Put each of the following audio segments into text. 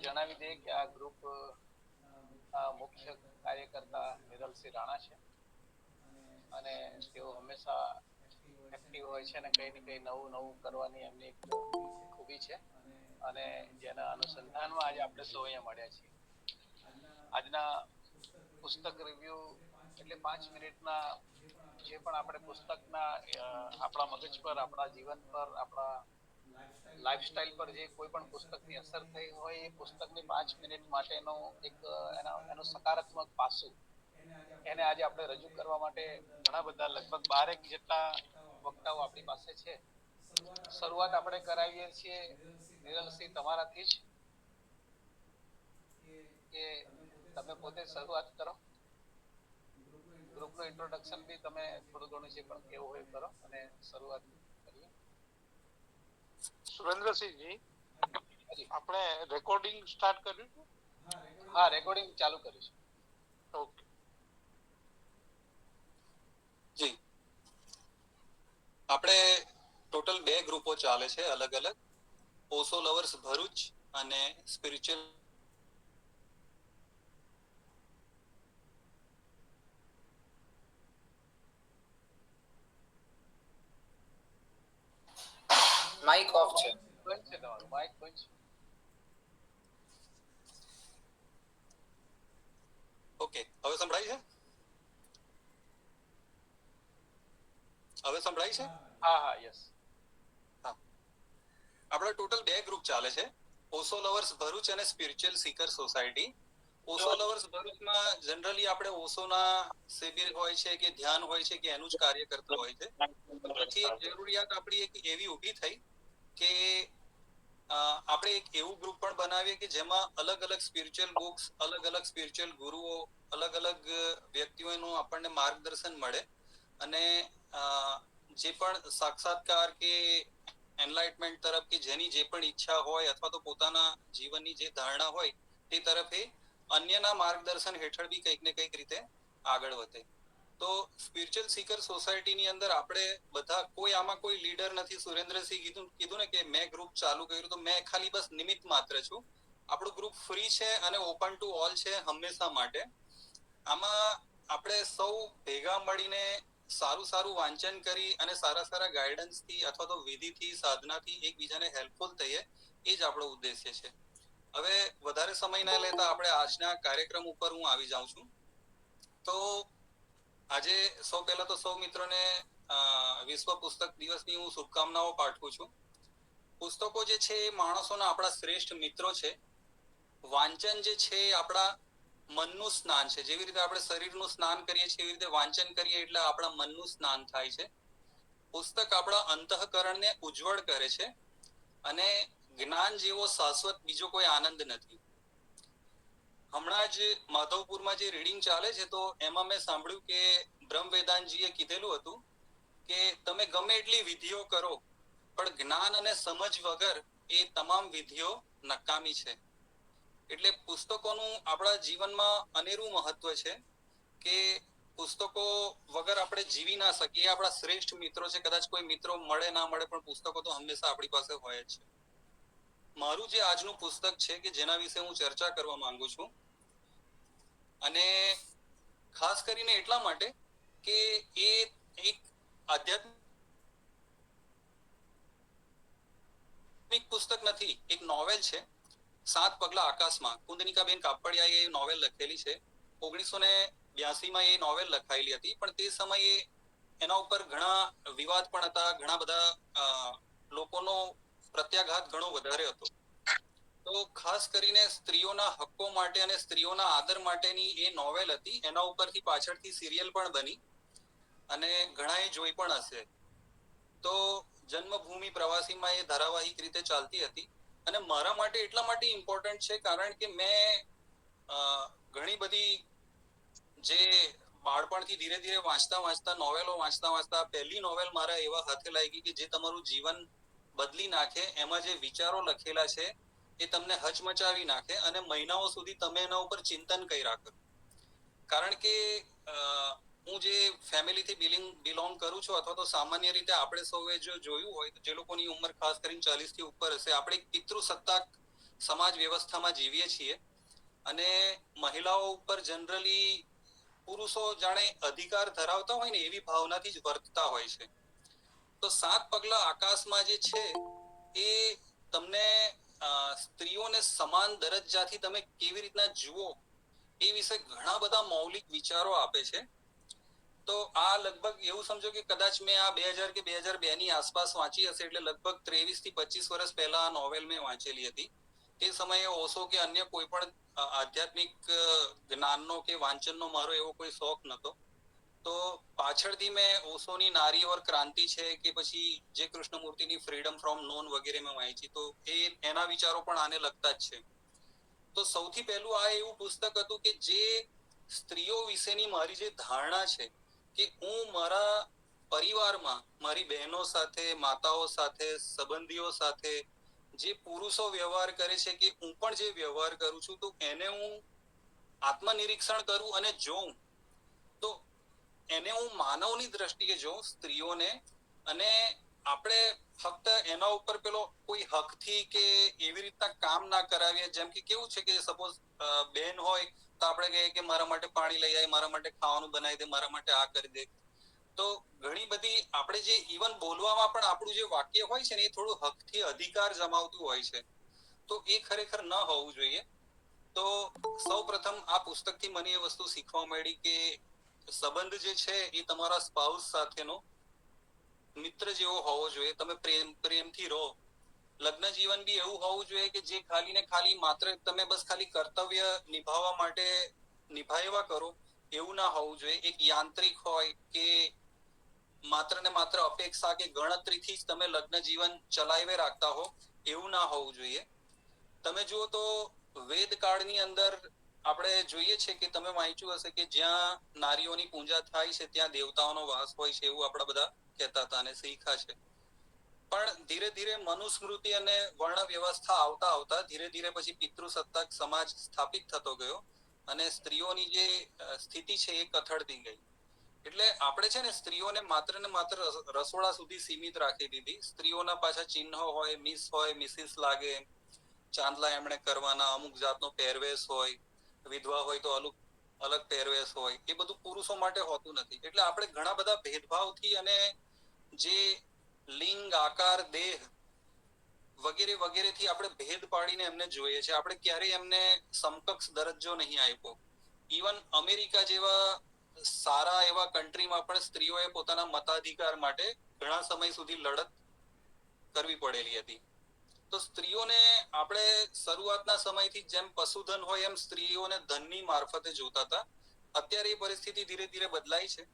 જણાવી દઈએ કે આ ગ્રુપ મુખ્ય કાર્યકર્તા નિરલસિંહ રાણા છે અને તેઓ હંમેશા એક્ટિવ હોય છે અને કઈ ને કઈ નવું નવું કરવાની એમની એક ખૂબી છે અને જેના અનુસંધાનમાં આજે આપણે સૌ અહીંયા મળ્યા છીએ. આજના પુસ્તક રિવ્યુ એટલે 5 મિનિટના જે પણ આપણે પુસ્તકના આપણા મગજ પર, આપણા જીવન પર, આપણા લાઈફસ્ટાઈલ પર જે કોઈ પણ પુસ્તકની અસર થઈ હોય એ પુસ્તકની 5 મિનિટ માટેનો એક એનો સકારાત્મક પાસું એને આજે આપણે રજૂ કરવા માટે ઘણા બધા લગભગ 12 જેટલા વક્તાઓ આપણી પાસે છે. શરૂઆત આપણે કરાવીએ છીએ નિરલસિંહ તમારાથી જ કે તમે પોતે શરૂઆત કરો. ગ્રુપનું ઇન્ટ્રોડક્શન બી તમે થોડું ઘણું જે પણ કેવું હોય કરો અને શરૂઆત કરીએ. સુરેન્દ્રસિંહજી, આપણે રેકોર્ડિંગ સ્ટાર્ટ કર્યું છે? હા, રેકોર્ડિંગ ચાલુ કર્યું છે. ઓકે જી, આપણે ટોટલ 2 ગ્રુપો ચાલે છે અલગ અલગ, ઓસો લવર્સ ભરૂચ અને સ્પિરિચ્યુઅલ માઇક ઓફ છે. બંધ છે તમારું માઇક બંધ છે. ઓકે, હવે સંભળાય છે? હવે સંભળાય છે? હા હા, યસ. હા, આપણે ટોટલ 2 ગ્રુપ ચાલે છે, ઓસો લવર્સ ભરૂચ અને સ્પિરિચ્યુઅલ સીકર સોસાયટી. ઓસો લવર્સ ભરૂચમાં જનરલી આપણે ઓસોના શિબિર હોય છે કે ધ્યાન હોય છે કે એનું જ કાર્ય કરતા હોય છે. પછી એક જરૂરિયાત આપણી એક એવી ઊભી થઈ કે આપણે એક એવું ગ્રુપ પણ બનાવીએ કે જેમાં અલગ અલગ સ્પિરિચ્યુઅલ બુક્સ, અલગ અલગ સ્પિરિચ્યુઅલ ગુરુઓ, અલગ અલગ વ્યક્તિઓનું આપણને માર્ગદર્શન મળે અને જે પણ સાક્ષાત્કાર કે એનલાઇટમેન્ટ તરફ કે જેની જે પણ ઈચ્છા હોય અથવા તો પોતાના જીવનની જે ધારણા હોય તે તરફે અન્યના માર્ગદર્શન હેઠળ બી કંઈક ને કંઈક રીતે આગળ વધે. તો સ્પિરિચ્યુઅલ સીકર સોસાયટીની અંદર આપણે બધા કોઈ આમાં કોઈ લીડર નથી. સુરેન્દ્રસિંહ કીધું ને કે મેં ગ્રુપ ચાલુ કર્યું, તો મેં ખાલી બસ નિમિત્ત માત્ર છું. આપણું ગ્રુપ ફ્રી છે અને ઓપન ટુ ઓલ છે હંમેશા માટે. આમાં આપણે સૌ ભેગા મળીને સારું વાંચન કરી અને સારા ગાઈડન્સથી અથવા તો વિધિથી, સાધનાથી એકબીજાને હેલ્પફુલ થઈએ, એ જ આપણો ઉદ્દેશ્ય છે. હવે વધારે સમય ના લેતા આપણે આજના કાર્યક્રમ ઉપર હું આવી જાઉં છું. તો આજે સૌ પહેલા તો સૌ મિત્રોને વિશ્વ પુસ્તક દિવસની હું શુભકામનાઓ પાઠવું છું. પુસ્તકો જે છે એ માણસોના આપણા શ્રેષ્ઠ મિત્રો છે. વાંચન જે છે એ આપણા મનનું સ્નાન છે. જેવી રીતે આપણે શરીરનું સ્નાન કરીએ છીએ એવી રીતે વાંચન કરીએ એટલે આપણા મનનું સ્નાન થાય છે. પુસ્તક આપણા અંતઃકરણને ઉજ્જવળ કરે છે અને જ્ઞાન જેવો શાશ્વત બીજો કોઈ આનંદ નથી. હમણાં જ માધવપુરમાં જે રીડિંગ ચાલે છે તો એમાં મેં સાંભળ્યું કે બ્રહ્મ વેદાંતજીએ કીધેલું હતું કે તમે ગમે એટલી વિધિઓ કરો પણ જ્ઞાન અને સમજ વગર એ તમામ વિધિઓ નકામી છે. એટલે પુસ્તકોનું આપણા જીવનમાં અનેરું મહત્વ છે કે પુસ્તકો વગર આપણે જીવી ના શકીએ. આપણા શ્રેષ્ઠ મિત્રો છે. કદાચ કોઈ મિત્રો મળે ના મળે પણ પુસ્તકો તો હંમેશા આપણી પાસે હોય જ છે. મારું જે આજનું પુસ્તક છે કે જેના વિશે હું ચર્ચા કરવા માંગુ છું, અને ખાસ કરીને એટલા માટે કે એ એક આધ્યાત્મિક પુસ્તક નથી, એક નોવેલ છે. 7 પગલા આકાશમાં, કુંદનિકાબેન કાપડિયાએ એ નોવેલ લખેલી છે. 1982માં એ નોવેલ લખાયેલી હતી, પણ તે સમયે એના ઉપર ઘણા વિવાદ પણ હતા, ઘણા બધા લોકોનો પ્રત્યાઘાત ઘણો વધારે હતો. તો ખાસ કરીને સ્ત્રીઓના હક્કો માટે અને સ્ત્રીઓના આદર માટેની એ નોવેલ હતી. એના ઉપરથી પાછળથી સિરિયલ પણ બની અને ઘણાએ જોઈ પણ હશે. તો જન્મભૂમિ પ્રવાસીમાં એ ધારાવાહિક રીતે ચાલતી હતી અને મારા માટે એટલા માટે ઇમ્પોર્ટન્ટ છે કારણ કે મેં ઘણી બધી જે બાળપણથી ધીરે ધીરે વાંચતા નોવેલો વાંચતા પહેલી નોવેલ મારા એવા હાથે લાગી કે જે તમારું જીવન બદલી નાખે. એમાં જે વિચારો લખેલા છે એ તમને હચમચાવી નાખે અને મહિનાઓ સુધી તમે એના ઉપર ચિંતન કર્યા કરો. કારણ કે હું જે ફેમિલીથી બિલોંગ કરું છું, અથવા તો સામાન્ય રીતે આપણે સૌએ જો જોયું હોય તો જે લોકોની ઉંમર ખાસ કરીને 40 થી ઉપર હશે, આપણે પિતૃસત્તાક સમાજ વ્યવસ્થામાં જીવીએ છીએ અને મહિલાઓ ઉપર જનરલી પુરુષો જાણે અધિકાર ધરાવતા હોય ને એવી ભાવનાથી જ વર્તતા હોય છે. તો 7 પગલા આકાશમાં જે છે એ તમને સ્ત્રીઓને સમાન દરજ્જાથી તમે કેવી રીતના જુઓ એ વિશે ઘણા બધા મૌલિક વિચારો આપે છે. તો આ લગભગ એવું સમજો કે કદાચ મેં આ 2000 કે 2002 ની આસપાસ વાંચી હશે, એટલે લગભગ 23 થી 25 વર્ષ પહેલા આ નોવેલ મેં વાંચેલી હતી. તે સમયે ઓશો કે અન્ય કોઈ પણ આધ્યાત્મિક જ્ઞાનનો કે વાંચનનો મારો એવો કોઈ શોખ નહોતો. તો પાછળથી મેં ઓશોની નારી ઓર ક્રાંતિ છે કે પછી જે કૃષ્ણમૂર્તિની ફ્રીડમ ફ્રોમ નોન વગેરે મેં વાંચી, તો એના વિચારો પણ આને લગતા જ છે. તો સૌથી પહેલું આ એવું પુસ્તક હતું કે જે સ્ત્રીઓ વિશેની મારી જે ધારણા છે કે હું મારા પરિવારમાં મારી બહેનો સાથે, માતાઓ સાથે, સંબંધીઓ સાથે જે પુરુષો વ્યવહાર કરે છે કે હું પણ જે વ્યવહાર કરું છું, તો એને હું આત્મનિરીક્ષણ કરું અને જોઉં, તો એને હું માનવની દ્રષ્ટિએ જોઉં સ્ત્રીઓને, અને આપણે ફક્ત એના ઉપર પેલો કોઈ હકથી કે એવી રીતના કામ ના કરાવીએ. જેમ કે કેવું છે કે સપોઝ બેન હોય તો આપણે કહીએ કે મારા માટે પાણી લઈ આય, મારા માટે ખાવાનું બનાવી દે, મારા માટે આ કરી દે. તો ઘણી બધી આપણે જે ઇવન બોલવામાં પણ આપણું જે વાક્ય હોય છે ને એ થોડું હકથી અધિકાર જમાવતું હોય છે. તો એ ખરેખર ન હોવું જોઈએ. તો સૌ પ્રથમ આ પુસ્તકથી મને એ વસ્તુ શીખવા મળી કે સંબંધ જે છે એ તમારા સ્પાઉસ સાથેનો મિત્ર જેવો હોવો જોઈએ. તમે પ્રેમથી રહો. લગ્ન જીવન બી એવું હોવું જોઈએ કે જે ખાલી ને ખાલી માત્ર તમે બસ ખાલી કર્તવ્ય નિભાવવા માટે નિભાવ્યા કરો એવું ના હોવું જોઈએ. એક યાંત્રિક હોય કે માત્ર ને માત્ર અપેક્ષા કે ગણતરીથી જ તમે લગ્ન જીવન ચલાવી રાખતા હો એવું ના હોવું જોઈએ. તમે જુઓ તો વેદકાળની અંદર આપણે જોઈએ છે કે તમે વાંચ્યું હશે કે જ્યાં નારીઓની પૂજા થાય છે ત્યાં દેવતાઓનો વાસ હોય છે, એવું આપણા બધા કહેતા હતા અને શીખ્યા છે. પણ ધીરે ધીરે મનુસ્મૃતિ અને વર્ણ વ્યવસ્થા આવતા આવતા ધીરે ધીરે પછી પિતૃસત્તાક સમાજ સ્થાપિત થતો ગયો અને સ્ત્રીઓની જે સ્થિતિ છે એ કથળતી ગઈ. એટલે આપણે છે ને સ્ત્રીઓને માત્ર ને માત્ર રસોડા સુધી સીમિત રાખી દીધી. સ્ત્રીઓના પાછા ચિહ્નો હોય, મિસ હોય, મિસિસ લાગે, ચાંદલા એમણે કરવાના, અમુક જાતનો પહેરવેશ હોય, વિધવા હોય તો અલગ પહેરવેશ હોય, એ બધું પુરુષો માટે હોતું નથી. એટલે આપણે ઘણા બધા ભેદભાવથી અને જે લિંગ, આકાર, દેહ વગેરે વગેરેથી આપણે ભેદ પાડીને એમને જોઈએ છે. આપણે ક્યારેય એમને સમકક્ષ દરજ્જો નહીં આપ્યો. ઇવન અમેરિકા જેવા સારા એવા કન્ટ્રીમાં પણ સ્ત્રીઓએ પોતાના મતાધિકાર માટે ઘણા સમય સુધી લડત કરવી પડેલી હતી. તો સ્ત્રીઓને આપણે શરૂઆતના સમયથી જેમ પશુધન હોય એમ સ્ત્રીઓને ધનની મારફતે જોતા હતા. અત્યારે એ પરિસ્થિતિ ધીરે ધીરે બદલાઈ છે.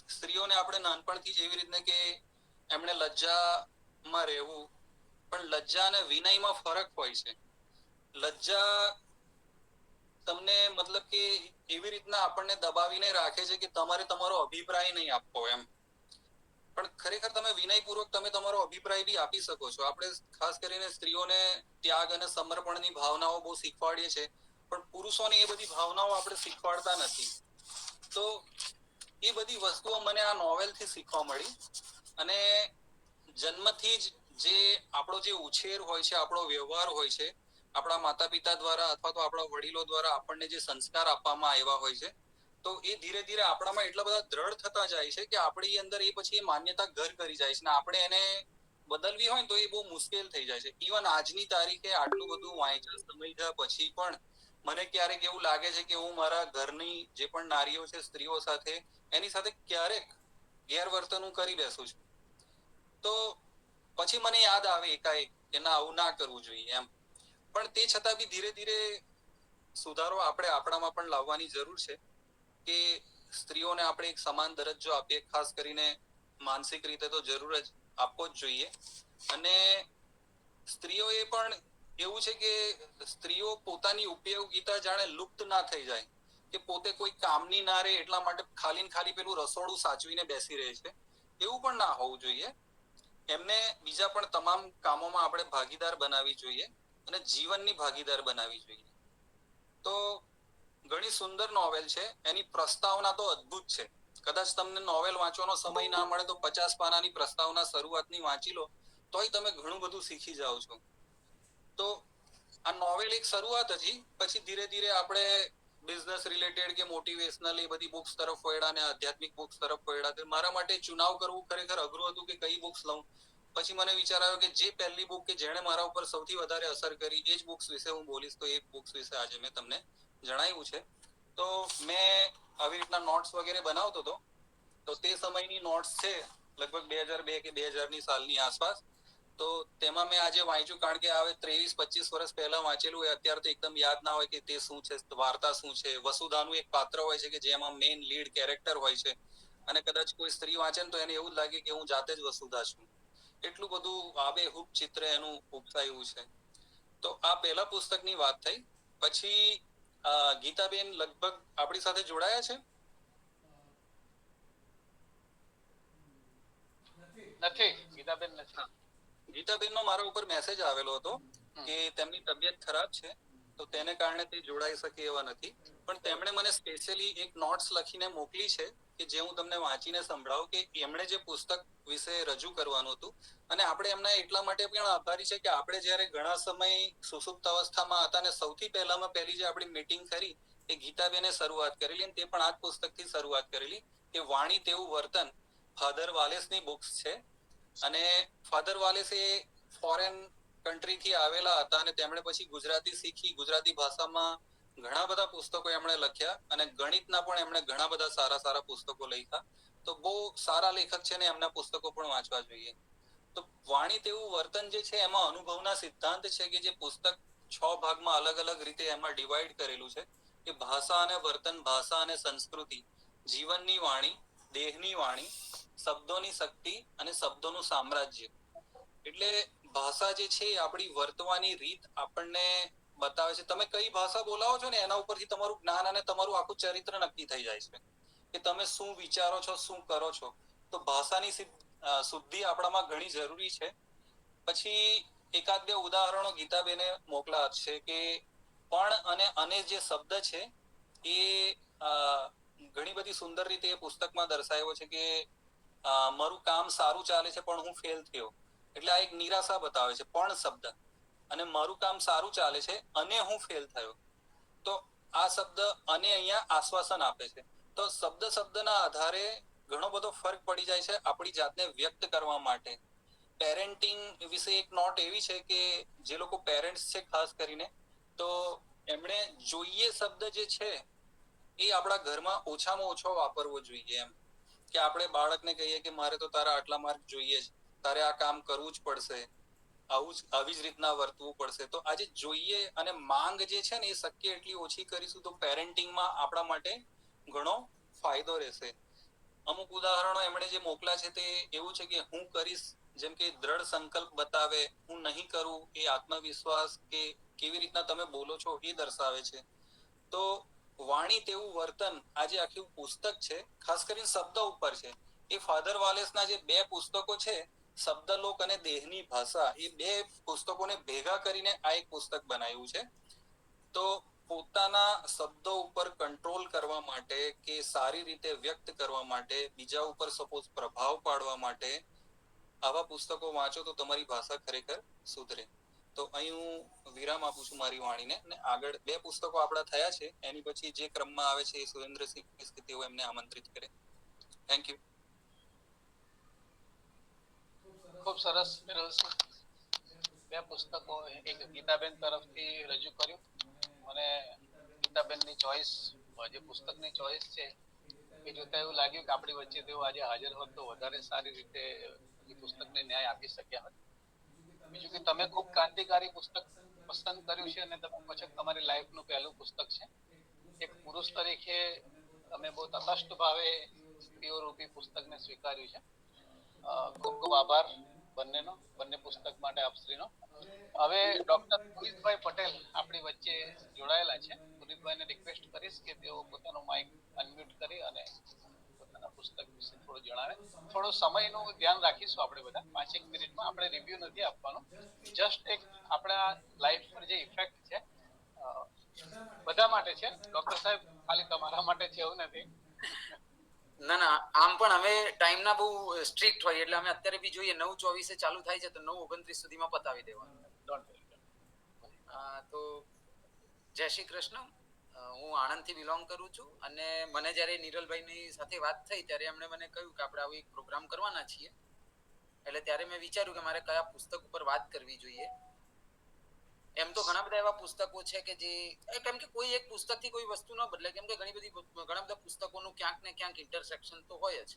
સ્ત્રીઓને આપણે નાનપણથી જ એવી રીતને કે એમણે લજ્જામાં રહેવું, પણ લજ્જા અને વિનયમાં ફરક હોય છે. લજ્જા તમને મતલબ કે એવી રીતના આપણને દબાવીને રાખે છે કે તમારે તમારો અભિપ્રાય નહીં આપવો એમ. પણ ખરેખર તમે વિનયપૂર્વક તમે તમારો અભિપ્રાય બી આપી શકો છો. આપણે ખાસ કરીને સ્ત્રીઓને ત્યાગ અને સમર્પણની ભાવનાઓ બહુ શીખવાડીએ છીએ, પણ પુરુષોને એ બધી ભાવનાઓ આપણે શીખવાડતા નથી. તો એ બધી વસ્તુઓ મને આ નોવેલથી શીખવા મળી. અને જન્મથી જ જે આપણો જે ઉછેર હોય છે, આપણો વ્યવહાર હોય છે, આપણા માતા પિતા દ્વારા અથવા તો આપણા વડીલો દ્વારા આપણને જે સંસ્કાર આપવામાં આવ્યા હોય છે, તો એ ધીરે ધીરે આપણામાં એટલા બધા દ્રઢ થતા જાય છે કે આપણી અંદર એ પછી માન્યતા ઘર કરી જાય છે. ને આપણે એને બદલવી હોય તો એ બહુ મુશ્કેલ થઈ જાય છે. ઇવન આજની તારીખે આટલું બધું વાંચ્યા સમજ્યા પછી પણ મને ક્યારેક એવું લાગે છે કે હું મારા ઘરની જે પણ નારીઓ છે, સ્ત્રીઓ સાથે, એની સાથે ક્યારેક ગેરવર્તન હું કરી બેસું છું. તો પછી મને યાદ આવે એકાએક કે ના, આવું ના કરવું જોઈએ એમ. પણ તે છતાં બી ધીરે ધીરે સુધારો આપણે આપણામાં પણ લાવવાની જરૂર છે કે સ્ત્રીઓને આપણે એક સમાન દરજ્જો આપીએ. ખાસ કરીને માનસિક રીતે તો જરૂર જ આપવો જ જોઈએ. અને સ્ત્રીઓએ પણ એવું છે કે સ્ત્રીઓ પોતાની ઉપયોગિતા જાણે લુપ્ત ના થઈ જાય, કે પોતે કોઈ કામની ના રહે એટલા માટે ખાલી ને ખાલી પેલું રસોડું સાચવીને બેસી રહે છે, એવું પણ ના હોવું જોઈએ. એમને બીજા પણ તમામ કામોમાં આપણે ભાગીદાર બનાવવી જોઈએ અને જીવનની ભાગીદાર બનાવવી જોઈએ. તો ઘણી સુંદર નોવેલ છે. એની પ્રસ્તાવના તો અદ્ભુત છે. કદાચ તમને નોવેલ વાંચવાનો સમય ના મળે તો 50 પાનાની પ્રસ્તાવના શરૂઆતની વાંચી લો તોય તમે ઘણું બધું શીખી જાઓ છો. તો આ નોવેલ એક શરૂઆત હતી, પછી ધીરે ધીરે આપણે બિઝનેસ રિલેટેડ કે મોટિવેશનલ એ બધી બુક્સ તરફ વળ્યા અને આધ્યાત્મિક બુક્સ તરફ વળ્યા. તો મારા માટે ચુનાવ કરવું ખરેખર અઘરું હતું કે કઈ બુક્સ લઉં. પછી મને વિચાર આવ્યો કે જે પહેલી બુક કે જેણે મારા ઉપર સૌથી વધારે અસર કરી એ જ બુક્સ વિશે હું બોલીશ. તો એ બુક્સ વિશે આજે મેં તમને જણાવ્યું છે. તો મેં આવી રીતના નોટ્સ વગેરે બનાવતો હતો. તો તે સમયની નોટ્સ છે લગભગ 2002 કે 2000 સાલની આસપાસ. તો તેમાં મેં આજે વાંચ્યું, કારણ કે હવે 23-25 વર્ષ પહેલા વાંચેલું હોય, અત્યારે તો એકદમ યાદ ના હોય કે તે શું છે, વાર્તા શું છે. વસુધાનું એક પાત્ર હોય છે કે જેમાં મેઇન લીડ કેરેક્ટર હોય છે, અને કદાચ કોઈ સ્ત્રી વાંચે ને તો એને એવું જ લાગે કે હું જાતે જ વસુધા છું. એટલું બધું આબેહૂબ ચિત્ર એનું ઉપસાયું છે. તો આ પહેલા પુસ્તકની વાત થઈ. પછી ગીતાબેન લગભગ આપણી સાથે જોડાયા છે? નથી, ગીતાબેન નથી. ગીતાબેનનો મારા ઉપર મેસેજ આવેલો હતો કે તેમની તબિયત ખરાબ છે, તો તેને કારણે તે જોડાઈ શકે એવા નથી. પણ તેમણે મને સ્પેશિયલી એક નોટ્સ લખીને મોકલી છે કે જે હું તમને વાંચીને સંભળાવું કે એમણે જે પુસ્તક વિશે રજૂ કરવાનું હતું. અને આપણે એમના એટલા માટે પણ આભારી છે કે આપણે જ્યારે ઘણા સમય સુષુપ્ત અવસ્થામાં હતા ને સૌથી પહેલી જે આપણી મીટિંગ કરી એ ગીતાબેને શરૂઆત કરેલી, અને તે પણ આ જ પુસ્તકથી શરૂઆત કરેલી કે વાણી તેવું વર્તન. ફાધર વાલેસની બુક્સ છે. અને ફાધર વાલેસ એ ફોરેન કન્ટ્રીથી આવેલા હતા અને તેમણે પછી ગુજરાતી શીખી. ગુજરાતી ભાષામાં ઘણા બધા પુસ્તકો એમણે લખ્યા અને ગણિતના પણ એમણે ઘણા બધા સારા સારા પુસ્તકો લખ્યા. તો બહુ સારા લેખક છે ને એમના પુસ્તકો પણ વાંચવા જોઈએ. તો વાણી તેવું વર્તન જે છે એમાં અનુભવના સિદ્ધાંત છે કે જે પુસ્તક 6 ભાગમાં અલગ અલગ રીતે એમાં ડિવાઈડ કરેલું છે કે ભાષા અને વર્તન, ભાષા અને સંસ્કૃતિ, જીવનની વાણી, દેહની વાણી, શબ્દોની શક્તિ અને શબ્દોનું સામ્રાજ્ય. એટલે ભાષા જે છે આપણી વર્તવાની રીત આપણને બતાવે છે. તમે કઈ ભાષા બોલાવો છો ને એના ઉપરથી તમારું જ્ઞાન અને તમારું આખું ચરિત્ર નક્કી થઈ જાય છે કે તમે શું વિચારો છો, શું કરો છો. તો ભાષાની શુદ્ધિ આપણામાં ઘણી જરૂરી છે. પછી એકાદ બે ઉદાહરણો ગીતાબેને મોકલા છે કે પણ અને જે શબ્દ છે એ ઘણી બધી સુંદર રીતે એ પુસ્તકમાં દર્શાવ્યો છે કે મારું કામ સારું ચાલે છે પણ હું ફેલ થયો. એટલે આ એક નિરાશા બતાવે છે પણ શબ્દ. અને મારું કામ સારું ચાલે છે અને હું ફેલ થયો. તો આ શબ્દ અને અહીંયા આશ્વાસન આપે છે. તો શબ્દના આધારે ઘણો બધો ફરક પડી જાય છે આપણી જાતને વ્યક્ત કરવા માટે. પેરેન્ટિંગ વિશે એક નોટ એવી છે કે જે લોકો પેરેન્ટ્સ છે ખાસ કરીને, તો એમણે જોઈએ શબ્દ જે છે એ આપણા ઘરમાં ઓછામાં ઓછો વાપરવો જોઈએ. એમ કે આપણે બાળકને કહીએ કે મારે તો તારા આટલા માર્ક જોઈએ જ, તારે આ કામ કરવું જ પડશે, આવી જ રીતના વર્તવું પડશે. તો આજે જોઈએ અને માંગ જે છે ને એ શક્ય એટલી ઓછી કરીશું તો પેરેન્ટિંગમાં આપણા માટે ઘણો ફાયદો રહેશે. અમુક ઉદાહરણો એમણે જે મોકલા છે તે એવું છે કે હું કરીશ, જેમ કે દ્રઢ સંકલ્પ બતાવે. હું નહીં કરું એ આત્મવિશ્વાસ કે કેવી રીતના તમે બોલો છો એ દર્શાવે છે. તો વાણી તેવું વર્તન આજે આખું પુસ્તક છે, ખાસ કરીને શબ્દ ઉપર છે. એ ફાધર વાલેસના જે 2 પુસ્તકો છે, શબ્દલોક અને દેહની ભાષા, એ 2 પુસ્તકોને ભેગા કરીને આ એક પુસ્તક બનાવ્યું છે. તો પોતાના શબ્દો ઉપર કંટ્રોલ કરવા માટે કે સારી રીતે વ્યક્ત કરવા માટે, બીજા ઉપર સપોઝ પ્રભાવ પાડવા માટે આવા પુસ્તકો વાંચો તો તમારી ભાષા ખરેખર સુધરે. તો અહીં હું વિરામ આપું છું મારી વાણીને, અને આગળ 2 પુસ્તકો આપણા થયા છે એની પછી જે ક્રમમાં આવે છે એ સુરેન્દ્રસિંહ કે તેઓ એમને આમંત્રિત કરે. Thank you. ખૂબ સરસ વિરલસિંહ. 2 પુસ્તકો એક ગીતાબેન તરફથી રજૂ કર્યું. મને ગીતાબેનની ચોઈસ, જે પુસ્તકની ચોઈસ છે એ જોતા એવું લાગ્યું કે આપણી વચ્ચે તેઓ આજે હાજર હોત તો વધારે સારી રીતે એ પુસ્તકને ન્યાય આપી શક્યા હોત. બીજું કે તમે ખૂબ ક્રાંતિકારી પુસ્તક પસંદ કર્યું છે અને તમે પછી તમારી લાઈફનું પહેલું પુસ્તક છે. એક પુરુષ તરીકે તમે બહુ તટસ્થ ભાવે સ્ત્રીઓ રૂપી પુસ્તકને સ્વીકાર્યું છે. ખૂબ ખૂબ આભાર બંને પુસ્તક માટે આપશ્રીનો. હવે ડોક્ટર પુનિતભાઈ પટેલ આપણી વચ્ચે જોડાયેલા છે. પુનિતભાઈને રિક્વેસ્ટ કરીશ કે તેઓ પોતાનું માઇક અનમ્યુટ કરી અને પોતાના પુસ્તક વિશે થોડું જણાવે. થોડો સમયનું ધ્યાન રાખીશું આપણે બધા. 5 મિનિટમાં આપણે રિવ્યુ નથી આપવાનું, જસ્ટ એક આપણા લાઈફ પર જે ઇફેક્ટ છે બધા માટે છે. ડોક્ટર સાહેબ ખાલી તમારા માટે છે એવું નથી. ના, આમ પણ અમે ટાઈમના બહુ સ્ટ્રિક્ટ હોય એટલે અમે અત્યારે બી જોઈએ 9:24 ચાલુ થાય છે તો 9:29 સુધીમાં પતાવી દેવાનું. તો જય શ્રી કૃષ્ણ. હું આણંદથી બિલોંગ કરું છું અને મને જ્યારે નિરલભાઈની સાથે વાત થઈ ત્યારે એમણે મને કહ્યું કે આપણે આવો એક પ્રોગ્રામ કરવાના છીએ. એટલે ત્યારે મેં વિચાર્યું કે મારે કયા પુસ્તક ઉપર વાત કરવી જોઈએ. એમ તો ઘણા બધા એવા પુસ્તકો છે કે જે કેમ કે કોઈ એક પુસ્તકથી કોઈ વસ્તુ ન બદલે, કેમ કે ઘણા બધા પુસ્તકોનું ક્યાંક ને ક્યાંક ઇન્ટરસેક્શન તો હોય જ.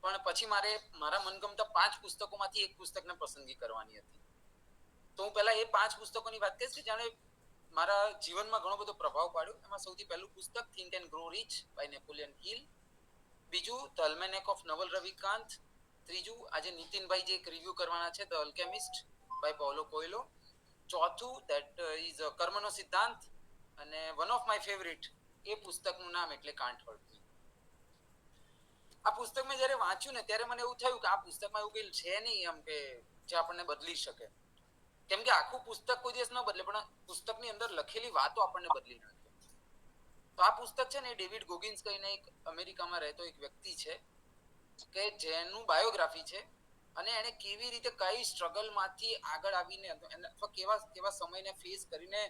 પણ પછી મારે મારા મનગમતા 5 પુસ્તકોમાંથી એક પુસ્તકને પસંદગી કરવાની હતી. તો હું પહેલા એ 5 પુસ્તકોની વાત કરીશ કે જેણે મારા જીવનમાં ઘણો બધો પ્રભાવ પાડ્યો. એમાં સૌથી પહેલું પુસ્તક think and grow rich by Napoleon Hill. બીજું the almanack of Naval Ravikant. ત્રીજું આજે નીતિનભાઈ જે એક રિવ્યુ કરવાના છે the alchemist by Paulo Coelho. ચોથું ધેટ ઇઝ કર્મનો સિદ્ધાંત. અને વન ઓફ માય ફેવરિટ એ પુસ્તકનું નામ એટલે કાન્ટ હર્ટ મી. આ પુસ્તક મેં જ્યારે વાંચ્યું ને ત્યારે મને એવું થયું કે આ પુસ્તકમાં એવું કંઈ છે નહીં એમ કે જે આપણને બદલી શકે. કેમ કે આખું પુસ્તક કોઈ દિવસ ન બદલે, પણ પુસ્તકની અંદર લખેલી વાતો આપણને બદલી નાખે. તો આ પુસ્તક છે ને ડેવિડ ગોગિન્સ કહીને એક અમેરિકામાં રહેતો એક વ્યક્તિ છે કે જેનું બાયોગ્રાફી છે અને એને કેવી રીતે કઈ સ્ટ્રગલમાંથી આગળ આવીને અથવા કેવા સમયને ફેસ કરીને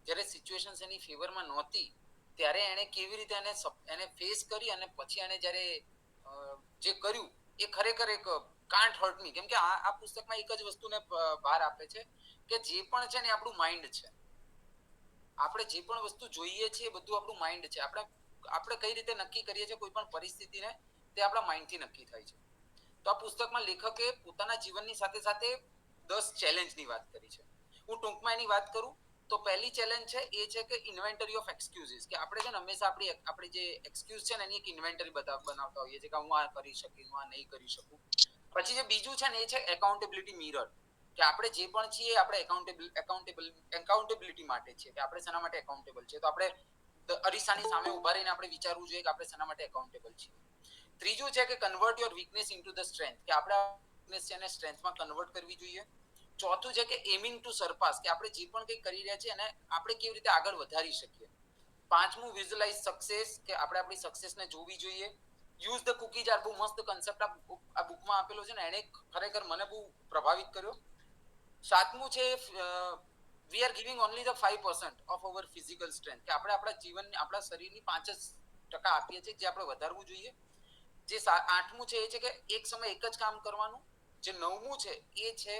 જ્યારે સિચ્યુએશન્સ એની ફેવરમાં નહોતી ત્યારે એને કેવી રીતે એને ફેસ કરી અને પછી એને જ્યારે જે કર્યું એ ખરેખર એક કાન્ટ હર્ટ મી. કેમ કે આ પુસ્તકમાં એક જ વસ્તુને ભાર આપે છે કે જે પણ છે ને આપણું માઇન્ડ છે. આપણે જે પણ વસ્તુ જોઈએ છીએ બધું આપણું માઇન્ડ છે. આપણે કઈ રીતે નક્કી કરીએ છીએ કોઈ પણ પરિસ્થિતિને, તે આપણા માઇન્ડથી નક્કી થાય છે. તો આ પુસ્તકમાં લેખકે પોતાના જીવનની સાથે સાથે 10 ચેલેન્જની વાત કરી છે. હું ટૂંકમાં એની વાત કરું તો પહેલી ચેલેન્જ છે એ છે કે ઇન્વેન્ટરી ઓફ એક્સક્યુઝિસ. કે આપણે છે ને હંમેશા આપણી જે એક્સક્યુઝ છે ને એની એક ઇન્વેન્ટરી બનાવતા હોઈએ છીએ કે હું આ કરી શકીશ, હું આ નહીં કરી શકું. પછી જે બીજું છે ને એ છે એકાઉન્ટેબિલિટી મિરર. કે આપણે જે પણ છીએ આપણે એકાઉન્ટેબિલિટી માટે છીએ કે આપણે શેના માટે એકાઉન્ટેબલ છીએ. તો આપણે અરીસાની સામે ઉભા રહીને આપણે વિચારવું જોઈએ કે આપણે શેના માટે એકાઉન્ટેબલ છીએ. ત્રીજું છે કે convert your weakness into the strength. કે આપણે વીકનેસ છે એને સ્ટ્રેન્થમાં કન્વર્ટ કરવી જોઈએ. ચોથું છે કે એમિંગ ટુ સરપાસ. કે આપણે જે પણ કંઈ કરી રહ્યા છીએ એને આપણે કેવી રીતે આગળ વધારી શકીએ. પાંચમું વિઝ્યુઅલાઇઝ સક્સેસ. કે આપણે આપણી સક્સેસને જોવી જોઈએ. યુઝ ધ કુકીઝ આર બહુ મસ્ત કન્સેપ્ટ આ બુકમાં આપેલો છે ને, એને ખરેખર મને બહુ પ્રભાવિત કર્યો. સાતમું છે we are giving only the 5% of our physical strength. કે આપણે આપણા શરીરની 5% આપીએ છીએ, જે આપણે વધારવું જોઈએ. જે આઠમું છે એ છે કે એક સમય એક જ કામ કરવાનું. જે નવમું છે એ છે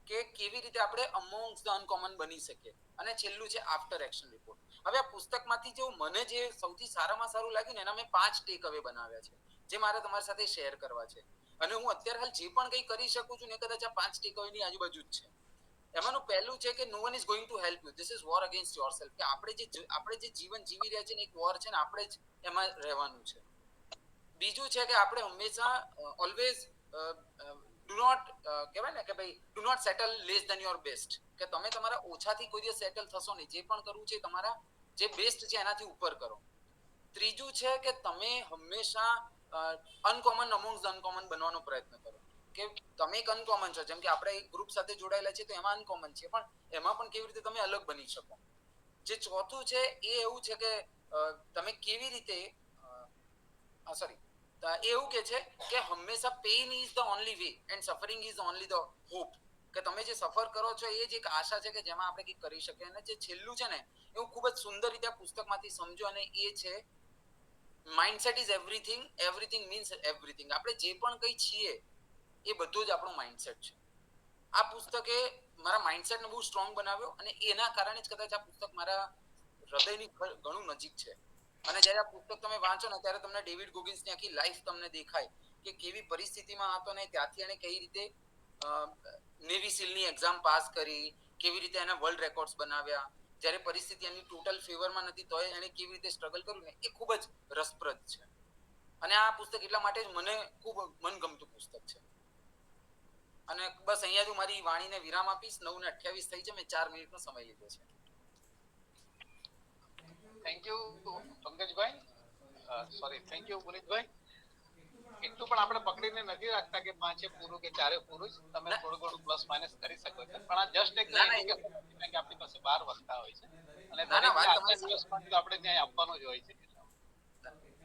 કે કેવી રીતે આપણે અમોંગ્સ ધ અનકોમન બની શકીએ. અને છેલ્લું છે આફ્ટર એક્શન રિપોર્ટ. હવે આ પુસ્તકમાંથી મને જે સૌથી સારામાં સારું લાગ્યું ને એના મેં 5 ટેક અવે બનાવ્યા છે જે મારે તમારી સાથે શેર કરવા છે. અને હું અત્યારે હાલ જે પણ કંઈ કરી શકું છું ને કદાચ આ 5 ટેક અવેની આજુબાજુ જ છે. એમાંનું પહેલું છે કે no one is going to help you. This is war against yourself. કે આપણે જે જીવન જીવી રહ્યા છે ને એક વોર છે ને આપણે જ એમાં રહેવાનું છે. બીજું છે કે આપણે હંમેશા ઓલવેઝ ડુ નોટ કહેવાય ને કે ભાઈ do not settle less than your best. કે તમે તમારા ઓછાથી કોઈ દિવસ સેટલ થશો નહીં. જે પણ કરવું છે તમારા જે બેસ્ટ છે એનાથી ઉપર કરો. ત્રીજું છે કે તમે હંમેશા અનકોમન અમોંગ્સ ધ અનકોમન બનવાનો પ્રયત્ન કરો. કે તમે એક અનકોમન છો. જેમ કે આપણે એક ગ્રુપ સાથે જોડાયેલા છે તો એમાં અનકોમન છે, પણ એમાં પણ કેવી રીતે તમે અલગ બની શકો. જે ચોથું છે એ એવું છે કે તમે કેવી રીતે એવું કે છે કે હંમેશા pain is the only way and suffering is only the hope. કે તમે જે સફર કરો છો એ જ એક આશા છે કે જેમાં આપણે કંઈક કરી શકીએ. અને જે છેલ્લું છે ને એવું ખૂબ જ સુંદર રીતે આ પુસ્તકમાંથી સમજો અને એ છે mindset is everything, everything means everything. આપણે જે પણ કંઈ છીએ એ બધું જ આપણું માઇન્ડસેટ છે. આ પુસ્તકે મારા માઇન્ડસેટને બહુ સ્ટ્રોંગ બનાવ્યો અને એના કારણે જ કદાચ આ પુસ્તક મારા હૃદયની ઘણું નજીક છે. અને જ્યારે આ પુસ્તક તમે વાંચો ને ત્યારે તમને ડેવિડ ગોગિન્સની આખી લાઈફ તમને દેખાય કે કેવી પરિસ્થિતિમાં હતો ને ત્યાંથી એને કઈ રીતે નેવી સીલની એક્ઝામ પાસ કરી, કેવી રીતે એને વર્લ્ડ રેકોર્ડ્સ બનાવ્યા, જ્યારે પરિસ્થિતિ એની ટોટલ ફેવરમાં નથી તોય એને કેવી રીતે સ્ટ્રગલ કર્યું ને એ ખૂબ જ રસપ્રદ છે. અને આ પુસ્તક એટલા માટે જ મને ખૂબ મનગમતું પુસ્તક છે. અને બસ અહીંયા જ હું મારી વાણીને વિરામ આપીશ. 9:28 થઈ છે. મેં 4 મિનિટનો સમય લીધો છે. Thank you Pankajbhai. Sorry, thank you Punitbhai. એટલું પણ આપણે પકડીને નથી રાખતા કે 5 પૂરું કે 4 પૂરું. તમે થોડું ઘણું પ્લસ માઇનસ કરી શકો છો. પણ આ જસ્ટ એક ઇન્ડિકેશન કે આપણી પાસે 12 વક્તા હોય છે અને દરેક આજના દિવસમાં આપણે ન્યાય આપવાનો જ હોય છે.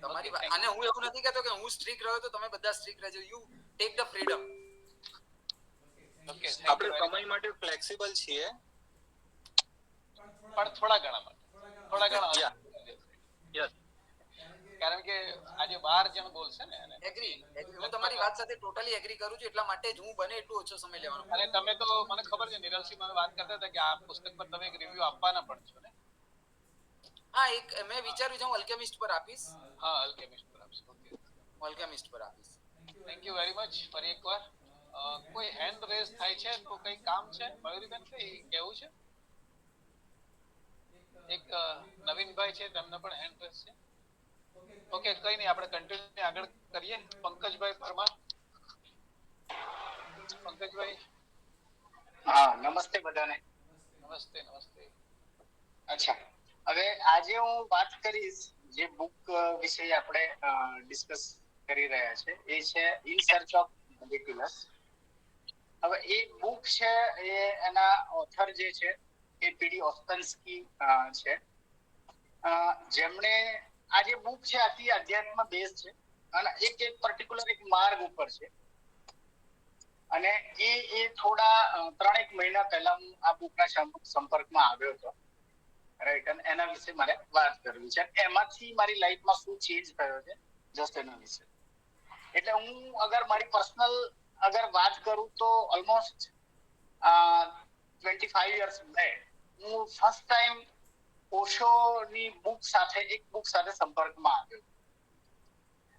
તમારી વાત. અને હું એવું નથી કહેતો કે હું સ્ટ્રિક્ટ રહ્યો તો તમે બધા સ્ટ્રિક્ટ રહેજો. You take the freedom. Okay, આપણે સમય માટે ફ્લેક્સિબલ છીએ. પણ થોડા ઘણા Yeah. Yes. કારણ કે આજે 12 જણ બોલશે ને એને એગ્રી હું તમારી વાત સાથે ટોટલી એગ્રી કરું છું એટલા માટે જ હું બને એટલું ઓછો સમય લેવાનો અને તમે તો મને ખબર છે નિરલસિંહ મને વાત કરતા હતા કે આ પુસ્તક પર તમે એક રિવ્યુ આપવાના પણ છો ને હા એક મેં વિચાર્યું છે હું અલ્કેમિસ્ટ પર આપીશ હા અલ્કેમિસ્ટ પર આપશો ઓકે અલ્કેમિસ્ટ પર આપીશ થેન્ક યુ વેરી મચ ફરી એકવાર કોઈ હેન્ડ રેઝ થાય છે તો કઈ કામ છે મયુરીબેન કઈ કેવું છે એક નવીનભાઈ છે તેમને પણ હેન્ડ રેઝ છે ઓકે કઈ નહીં આપણે કન્ટિન્યુ આગળ કરીએ પંકજભાઈ પરમાર પંકજભાઈ હા નમસ્તે બધાને. નમસ્તે નમસ્તે અચ્છા હવે આજે હું વાત કરીશ જે બુક વિશે આપણે ડિસ્કસ કરી રહ્યા છે એ છે ઇન સર્ચ ઓફ રિડિક્યુલસ. હવે એ બુક છે એ એના ઓથર જે છે એ પીડી ઓસ્પેન્સ્કી છે જેમણે આ જે બુક છે આથી અધ્યાત્મ બેઝ છે અને એક પર્ટિક્યુલર એક માર્ગ ઉપર છે અને એ થોડા 3-1 મહિના પહેલા હું આ બુકના સંપર્કમાં આવ્યો હતો રાઈટ અને એના વિશે મારે વાત કરવી છે એમાંથી મારી લાઈફમાં શું ચેન્જ થયો છે જસ્ટ એના વિશે. એટલે હું અગર મારી પર્સનલ અગર વાત કરું તો ઓલમોસ્ટ 25 યર્સ બેક હું ફર્સ્ટ ટાઈમ ઓશોની બુક સાથે સંપર્કમાં આવ્યો.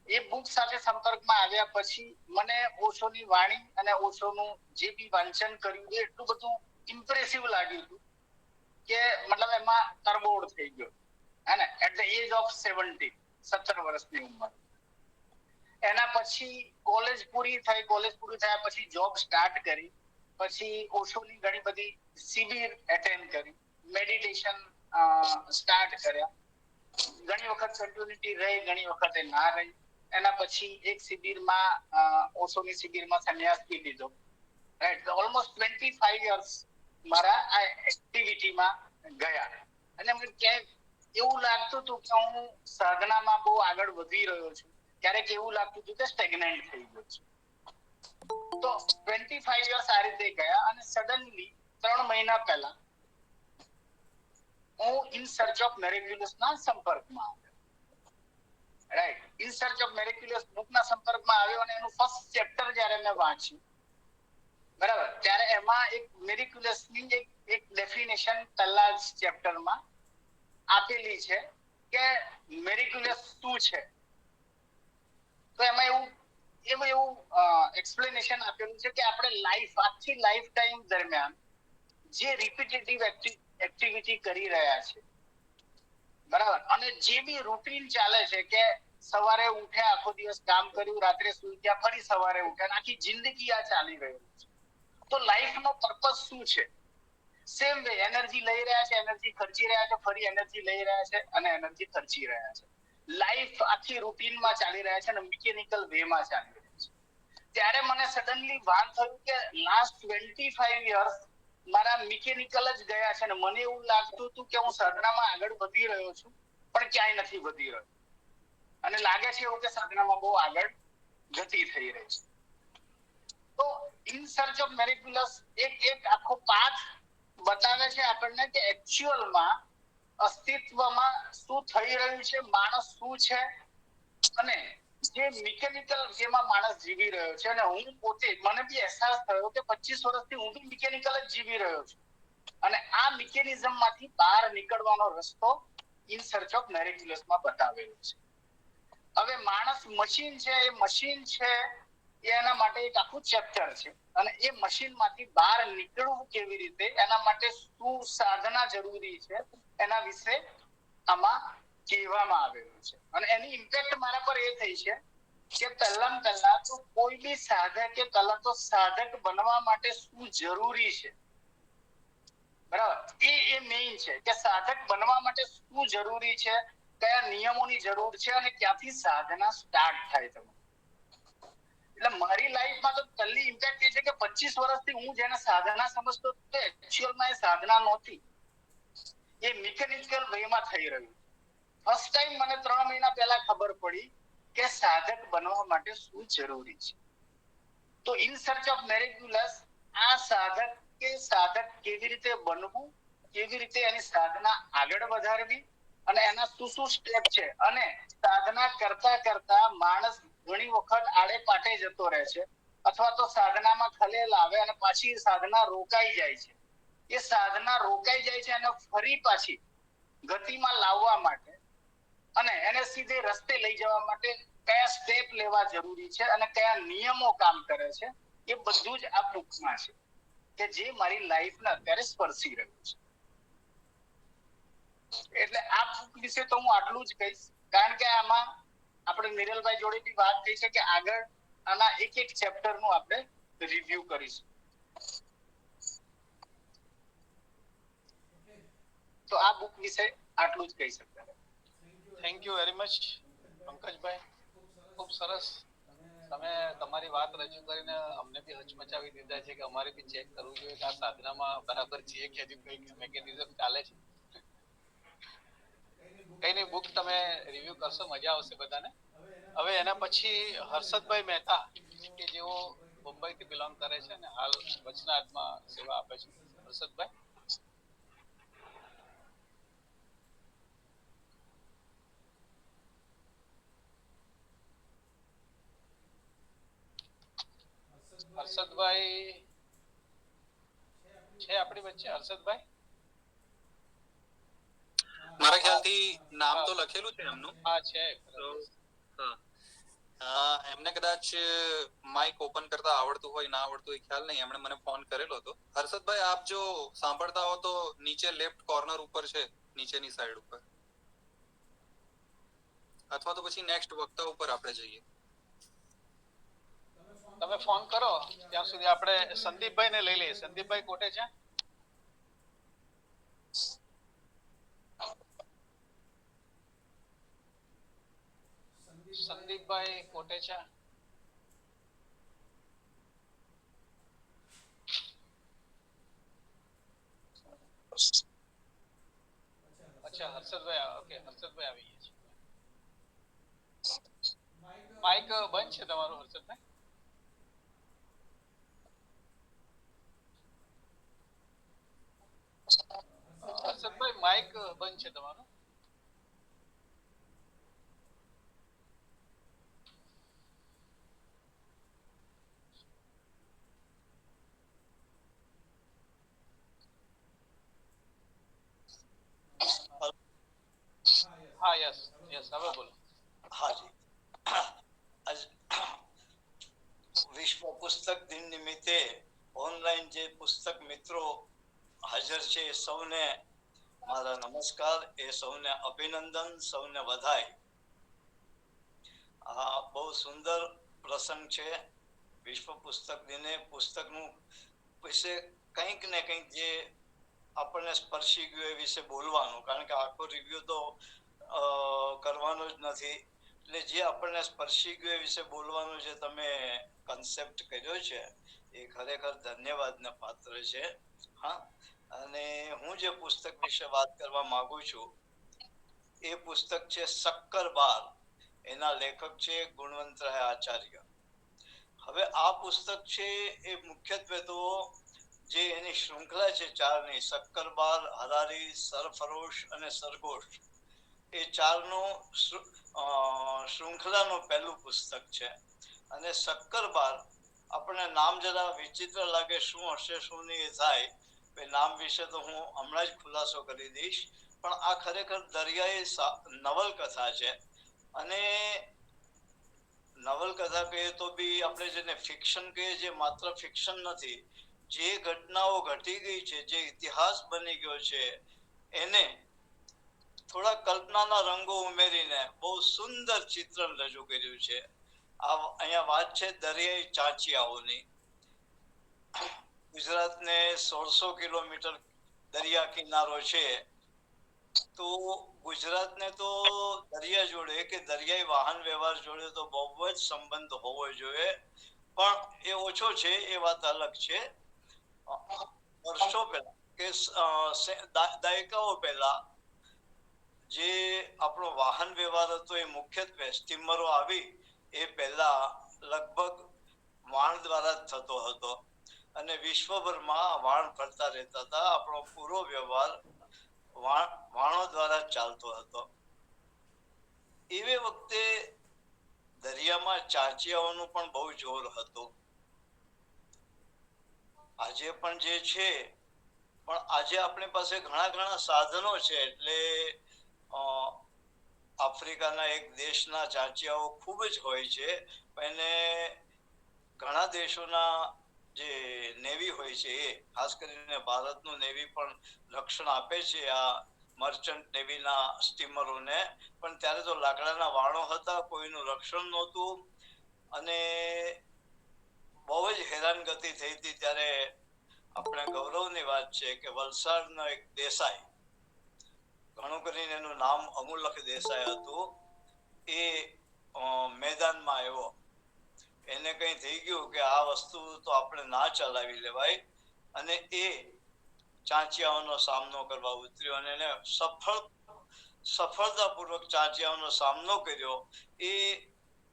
એ બુક સાથે સંપર્કમાં આવ્યા પછી મને ઓશોની વાણી અને ઓશોનું જે બી વાંચન કર્યું એ એટલું બધું ઇમ્પ્રેસિવ લાગ્યું હતું કે મતલબ એમાં તરબોળ થઈ ગયો હે ને એટ ધ એજ ઓફ 17 વર્ષની ઉંમર. એના પછી કોલેજ પૂરી થયા પછી જોબ સ્ટાર્ટ કરી પછી ઓશોની ઘણી બધી શિબિર એટેન્ડ કરી મેડિટેશન સ્ટાર્ટ કર્યા ઘણી વખત કન્ટિન્યુટી રહી ઘણી વખતે ના રહી. એના પછી એક શિબિરમાં ઓશોની શિબિરમાં સંન્યાસ બી લીધો રાઈટ ઓલમોસ્ટ 25 યર્સ મારા આ એક્ટિવિટીમાં ગયા અને મને ક્યાંક એવું લાગતું હતું કે હું સાધનામાં બહુ આગળ વધી રહ્યો છું ક્યારેક એવું લાગતું હતું કે સ્ટેગ્નન્ટ થઈ ગયો છું. તો 25 યર્સ આ રીતે ગયા અને સડનલી 3 મહિના પહેલા હું ઇન સર્ચ ઓફ મિરેક્યુલસના સંપર્કમાં આવ્યો right. In search of miraculous બુકના સંપર્કમાં આવ્યો અને એનું ફર્સ્ટ ચેપ્ટર જ્યારે મેં વાંચ્યું બરાબર ત્યારે એમાં એક મિરેક્યુલસની એક ડેફિનેશન પહેલા જ ચેપ્ટરમાં આપેલી છે કે મિરેક્યુલસ શું છે. તો એમાં એવું એક્સપ્લેનેશન આપેલું છે કે આપણે આખી લાઈફ ટાઈમ દરમિયાન જે રિપીટેટિવ એક્ટિવિટી કરી રહ્યા છે બરાબર અને જે બી રૂટીન ચાલે છે કે સવારે ઉઠ્યા આખો દિવસ કામ કર્યું રાત્રે સુઈ ગયા ફરી સવારે ઉઠ્યા આખી જિંદગી આ ચાલી રહ્યું છે. તો લાઈફનો પર્પસ શું છે? સેમ વે એનર્જી લઈ રહ્યા છે એનર્જી ખર્ચી રહ્યા છે ફરી એનર્જી લઈ રહ્યા છે અને એનર્જી ખર્ચી રહ્યા છે. લાઈફ આખી રૂટીનમાં ચાલી રહ્યા છે અને મિકેનિકલ વેમાં ચાલી રહ્યા છે. ત્યારે મને સડનલી ભાન થયું કે લાસ્ટ 25 યર્સ મારા મિકેનિકલ જ ગયા છે અને મને એવું લાગતું હતું કે હું સાધનામાં આગળ વધી રહ્યો છું પણ ક્યાંય નથી વધી રહ્યો અને લાગે છે એવું કે સાધનામાં બહુ આગળ ગતિ થઈ રહી છે. તો ઇન સર્ચ ઓફ મિરેક્યુલસ એક આખો પાથ બતાવે છે આપણને કે એક્ચ્યુઅલમાં અસ્તિત્વમાં શું થઈ રહ્યું છે માણસ શું છે અને જે મિકેનિકલ જેમાં માણસ જીવી રહ્યો છે અને હું પોતે મને બી અહેસાસ થયો કે 25 વર્ષથી હું બી મિકેનિકલ જ જીવી રહ્યો છું અને આ મિકેનિઝમ માંથી બહાર નીકળવાનો રસ્તો ઇન સર્ચ ઓફ મિરેક્યુલસમાં બતાવેલો છે. હવે માણસ મશીન છે એ મશીન છે એના માટે એક આખું ચેપ્ટર છે અને એ મશીનમાંથી બહાર નીકળવું કેવી રીતે એના માટે શું સાધના જરૂરી છે એના વિશે આમાં કહેવામાં આવેલું છે અને એની ઇમ્પેક્ટ મારા પર એ થઈ છે કે પહેલા તો કોઈ બી સાધકે પહેલા તો સાધક બનવા માટે શું જરૂરી છે બરાબર એ મેઇન છે કે સાધક બનવા માટે શું જરૂરી છે કયા નિયમોની જરૂર છે અને ક્યાંથી સાધના સ્ટાર્ટ થાય તમે. એટલે મારી લાઈફમાં તો પહેલી ઇમ્પેક્ટ એ છે કે 25 વર્ષથી હું જેને સાધના સમજતો હતો એક્ચ્યુઅલમાં એ સાધના નહોતી એ મિકેનિકલ વેમાં થઈ રહ્યું. ફર્સ્ટ ટાઈમ મને 3 મહિના પહેલા ખબર પડી કે સાધક બનવા માટે શું જરૂરી છે. તો ઇન સર્ચ ઓફ મિરેક્યુલસ આ સાધક કેવી રીતે બનવું કેવી રીતે એની સાધના આગળ વધારવી અને એના શું સ્ટેપ છે, અને સાધના કરતા કરતા માણસ ઘણી વખત આડે પાટે જતો રહે છે અથવા તો સાધનામાં ખલેલ આવે અને પાછી સાધના રોકાઈ જાય છે. એ સાધના રોકાઈ જાય છે અને ફરી પાછી ગતિમાં લાવવા માટે અને એને સીધે રસ્તે લઈ જવા માટે કયા સ્ટેપ લેવા જરૂરી છે અને કયા નિયમો કામ કરે છે, એ બધું જ આ બુકમાં છે કે જે મારી લાઈફને અત્યારે સ્પર્શી રહ્યું છે. એટલે આ બુક વિશે તો હું આટલું જ કહીશ, કારણ કે આમાં આપણે નિરલભાઈ જોડે બી વાત થઈ છે કે આગળ આના એક ચેપ્ટર નું આપણે રિવ્યુ કરીશું. તો આ બુક વિશે આટલું જ કહી શકાય. Thank you very much Pankajbhai, ખૂબ સરસ. તમે તમારી વાત રજૂ કરીને અમને બી હચમચાવી દીધા છે કે અમારે બી ચેક કરવું જોઈએ કે આ સાધનામાં બરાબર છે કે હજુ કઈ મેકેનિઝમ ચાલે છે. કઈ નહીં, બુક તમે રિવ્યુ કરશો, મજા આવશે બધાને. હવે એના પછી હર્ષદભાઈ મહેતા કે જેઓ મુંબઈ થી બિલોંગ કરે છે અને હાલ વચનાથમાં સેવા આપે છે. હર્ષદભાઈ. હર્ષદભાઈ છે આપણી વચ્ચે? હર્ષદભાઈ મારા ખ્યાલથી નામ તો લખેલું છે એમનું. હા છે. એમને કદાચ માઇક ઓપન કરતા આવડતું હોય ના આવડતું હોય ખ્યાલ નહીં, એમણે મને ફોન કરેલો હતો. હર્ષદભાઈ, આપ જો સાંભળતા હો તો નીચે લેફ્ટ કોર્નર ઉપર છે, નીચેની સાઈડ ઉપર, અથવા તો પછી નેક્સ્ટ વક્તા ઉપર આપણે જઈએ. તમે ફોન કરો ત્યાં સુધી આપણે સંદીપભાઈ ને લઈ લઈએ. સંદીપભાઈ કોટેચા. સંદીપભાઈ કોટેચા. અચ્છા, હર્ષદભાઈ. ઓકે, હર્ષદભાઈ આવી ગયા છે. માઇક બંધ છે તમારું, હર્ષદભાઈ? હર્ષદભાઈ માઇક બંધ છે તમારું. હા, યસ યસ, હવે બોલો. હાજી, આજ વિશ્વ પુસ્તક દિન નિમિત્તે ઓનલાઈન જે પુસ્તક મિત્રો હાજર છે એ સૌને મારા નમસ્કાર, એ સૌને અભિનંદન, સૌને વધાઈ. આ બહુ સુંદર પ્રસંગ છે. વિશ્વ પુસ્તક દિને પુસ્તકનું વિશે કંઈક ને કંઈક જે આપણને સ્પર્શી ગયું એ વિશે બોલવાનું, કારણ કે આખો રિવ્યુ તો કરવાનો જ નથી. એટલે જે આપણને સ્પર્શી ગયું એ વિશે બોલવાનું જે તમે કન્સેપ્ટ કર્યો છે એ ખરેખર ધન્યવાદને પાત્ર છે. હા, અને હું જે પુસ્તક વિશે વાત કરવા માંગુ છું એ પુસ્તક છે શક્કરબાર. એના લેખક છે ગુણવંતરાય આચાર્ય. હવે આ પુસ્તક છે એ મુખ્યત્વે તો જે એની શૃંખલા છે ચારની, શક્કરબાર, હરારી, સરફરોશ અને સરગોશ, એ ચારનું શૃંખલાનું પહેલું પુસ્તક છે. અને શક્કરબાર આપણને નામ જરા વિચિત્ર લાગે, શું હશે શું નહીં થાય, એ નામ વિશે તો હું હમણાં જ ખુલાસો કરી દઈશ. પણ આ ખરેખર દરિયાઈ નવલકથા છે. અને નવલકથા કહીએ તો બી આપણે જેને ફિક્શન કહીએ, જે માત્ર ફિક્શન નથી, જે ઘટનાઓ ઘટી ગઈ છે, જે ઇતિહાસ બની ગયો છે, એને થોડા કલ્પનાના રંગો ઉમેરીને બહુ સુંદર ચિત્રણ રજૂ કર્યું છે. અહીંયા વાત છે દરિયાઈ ચાંચિયાઓની. ગુજરાતને 1600 કિલોમીટર દરિયા કિનારો છે, તો ગુજરાતને તો દરિયા જોડે કે દરિયાઈ વાહન વ્યવહાર જોડે તો બહુ જ સંબંધ હોવો જોઈએ, પણ એ ઓછો છે, એ વાત અલગ છે. વર્ષો પહેલા કે દાયકાઓ પહેલા જે આપણો વાહન વ્યવહાર હતો એ મુખ્યત્વે સ્ટીમરો આવી એ પહેલા લગભગ વાહન દ્વારા જ થતો હતો. અને વિશ્વભરમાં વાણ ફરતા રહેતા હતા. આપણો પૂરો વ્યવહાર વાણો દ્વારા ચાલતો હતો. એવી વખતે દરિયામાં ચાંચિયાઓનું પણ બહુ જોર હતું. આજે પણ જે છે, પણ આજે આપણી પાસે ઘણા સાધનો છે. એટલે આફ્રિકાના એક દેશના ચાંચિયાઓ ખૂબ જ હોય છે. એને ઘણા દેશોના જે નેવી હોય છે, એ ખાસ કરીને ભારતનું નેવી પણ રક્ષણ આપે છે આ મર્ચન્ટ નેવીના સ્ટીમરોને. પણ ત્યારે તો લાકડાના વાણો હતા, કોઈનું રક્ષણ નહોતું અને બહુ જ હેરાનગતિ થઈ હતી. ત્યારે આપણે ગૌરવની વાત છે કે વલસાડનો એક દેસાઈ, ઘણું કરીને એનું નામ અમુલક દેસાઈ હતું, એ મેદાનમાં આવ્યો. એને કઈ થઈ ગયું કે આ વસ્તુ તો આપણે ના ચલાવી લેવાય, અને એ ચાંચિયાઓનો સામનો કરવા ઉતર્યો અને એને સફળતાપૂર્વક ચાંચિયાઓનો સામનો કર્યો. એ